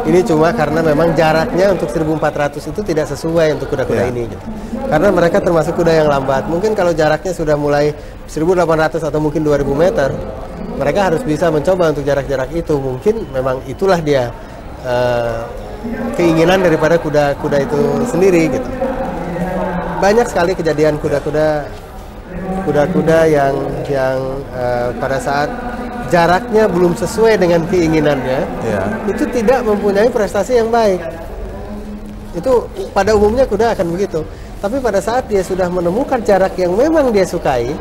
Ini cuma karena memang jaraknya untuk 1400 itu tidak sesuai untuk kuda-kuda ini. Karena mereka termasuk kuda yang lambat. Mungkin kalau jaraknya sudah mulai 1800 atau mungkin 2000 meter, mereka harus bisa mencoba untuk jarak-jarak itu. Mungkin memang itulah dia keinginan daripada kuda-kuda itu sendiri gitu. Banyak sekali kejadian kuda-kuda yang pada saat jaraknya belum sesuai dengan keinginannya, itu tidak mempunyai prestasi yang baik. Itu pada umumnya kuda akan begitu. Tapi pada saat dia sudah menemukan jarak yang memang dia sukai,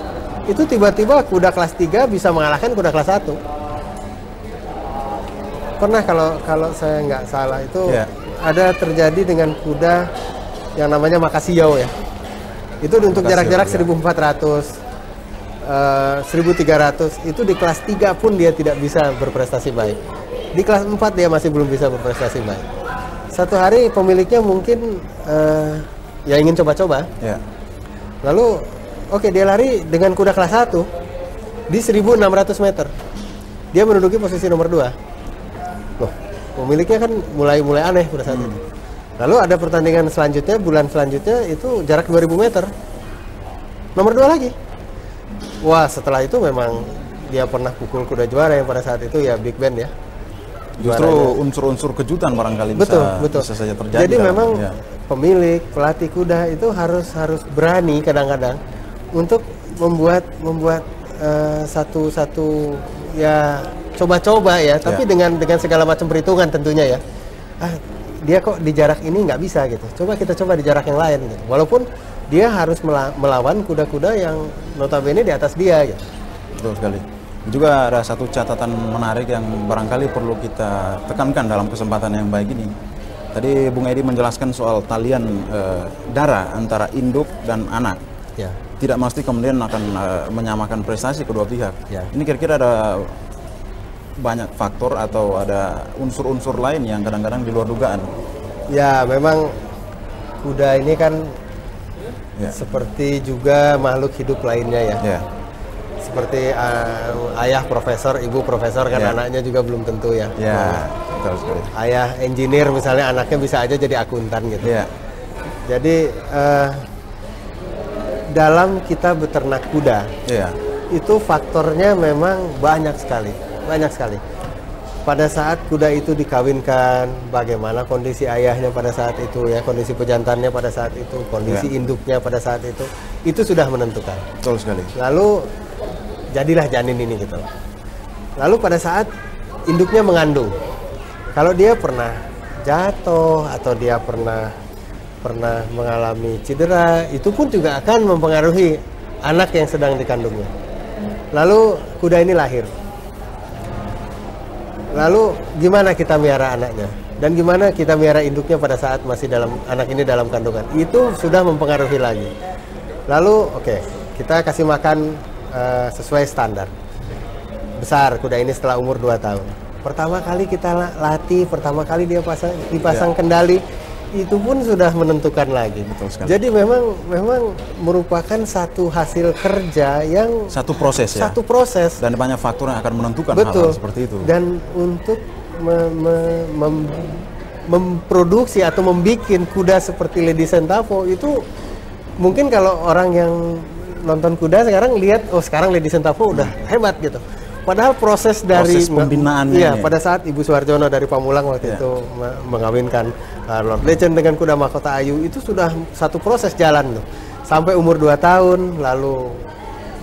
itu tiba-tiba kuda kelas 3 bisa mengalahkan kuda kelas 1. Pernah kalau saya nggak salah itu ada terjadi dengan kuda yang namanya Makasio ya. Itu untuk jarak-jarak 1400. 1300 itu di kelas 3 pun dia tidak bisa berprestasi baik. Di kelas 4 dia masih belum bisa berprestasi baik. Satu hari pemiliknya mungkin ingin coba-coba. Lalu dia lari dengan kuda kelas 1 di 1600 meter. Dia menduduki posisi nomor 2. Loh, pemiliknya kan mulai aneh pada saat itu. Lalu ada pertandingan selanjutnya, bulan selanjutnya itu jarak 2000 meter. Nomor 2 lagi. Wah, setelah itu memang dia pernah pukul kuda juara yang pada saat itu ya Big Ben ya. Justru unsur-unsur kejutan barangkali bisa saja terjadi. Jadi memang pemilik, pelatih kuda itu harus berani kadang-kadang untuk membuat satu ya coba-coba ya, tapi dengan segala macam perhitungan tentunya ya. Dia kok di jarak ini nggak bisa gitu. Kita coba di jarak yang lain gitu. Walaupun dia harus melawan kuda-kuda yang notabene di atas dia gitu. Betul sekali. Juga ada satu catatan menarik yang barangkali perlu kita tekankan dalam kesempatan yang baik ini. Tadi Bung Edi menjelaskan soal talian darah antara induk dan anak. Tidak mesti kemudian akan menyamakan prestasi kedua pihak. Ini kira-kira ada banyak faktor atau ada unsur-unsur lain yang kadang-kadang di luar dugaan. Ya, memang kuda ini kan seperti juga makhluk hidup lainnya ya. seperti ayah profesor, ibu profesor kan anaknya juga belum tentu ya. Betul sekali. Ayah engineer misalnya anaknya bisa aja jadi akuntan gitu. Jadi dalam kita beternak kuda, itu faktornya memang banyak sekali. Pada saat kuda itu dikawinkan, bagaimana kondisi ayahnya pada saat itu ya, kondisi pejantannya pada saat itu, kondisi induknya pada saat itu sudah menentukan. Betul sekali. Lalu jadilah janin ini gitu. Lalu pada saat induknya mengandung, kalau dia pernah jatuh atau dia pernah mengalami cedera, itu pun juga akan mempengaruhi anak yang sedang dikandungnya. Lalu kuda ini lahir. Lalu gimana kita miara anaknya? Dan gimana kita miara induknya pada saat masih anak ini dalam kandungan? Itu sudah mempengaruhi lagi. Lalu kita kasih makan sesuai standar. Besar kuda ini setelah umur 2 tahun. Pertama kali kita latih, pertama kali dia dipasang kendali, itu pun sudah menentukan lagi. Jadi memang merupakan satu hasil kerja yang satu proses dan banyak faktor yang akan menentukan hal-hal seperti itu. Dan untuk memproduksi atau membuat kuda seperti Lady Sentafo itu mungkin kalau orang yang nonton kuda sekarang lihat, oh sekarang Lady Sentafo udah hebat gitu. Padahal proses pembinaannya. Pada saat Ibu Suharjono dari Pamulang waktu itu mengawinkan Lord Legend dengan kuda mahkota Ayu, itu sudah satu proses jalan tuh. Sampai umur 2 tahun, lalu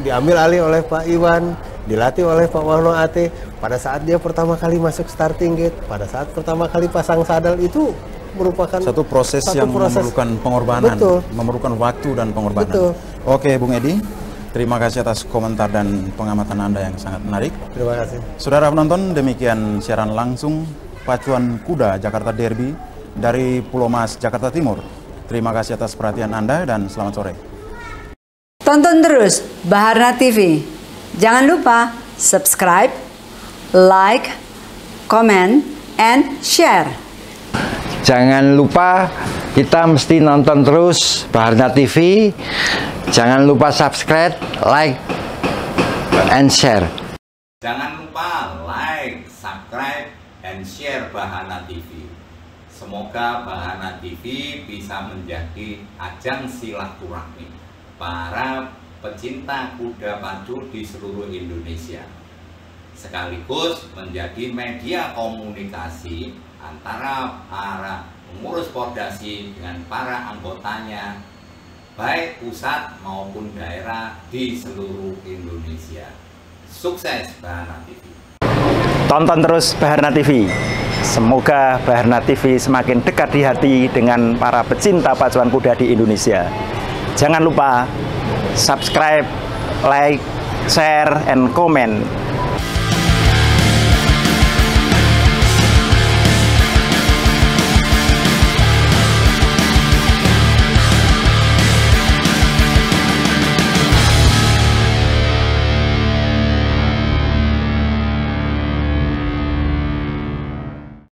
diambil alih oleh Pak Iwan, dilatih oleh Pak Wahno Ate. Pada saat dia pertama kali masuk starting gate, pada saat pertama kali pasang sadel, itu merupakan satu proses yang memerlukan pengorbanan, memerlukan waktu dan pengorbanan. Oke, Bung Edi. Terima kasih atas komentar dan pengamatan Anda yang sangat menarik. Terima kasih. Saudara penonton, demikian siaran langsung Pacuan Kuda Jakarta Derby dari Pulau Mas, Jakarta Timur. Terima kasih atas perhatian Anda dan selamat sore. Tonton terus Baharna TV. Jangan lupa subscribe, like, comment, and share. Jangan lupa kita mesti nonton terus Baharna TV. Jangan lupa subscribe, like, and share. Jangan lupa like, subscribe, and share Baharna TV. Semoga Baharna TV bisa menjadi ajang silaturahmi para pecinta kuda pacu di seluruh Indonesia, sekaligus menjadi media komunikasi antara para pengurus Pordasi dengan para anggotanya, baik pusat maupun daerah di seluruh Indonesia. Sukses Baharna TV. Tonton terus Baharna TV. Semoga Baharna TV semakin dekat di hati dengan para pecinta pacuan kuda di Indonesia. Jangan lupa subscribe, like, share, and comment.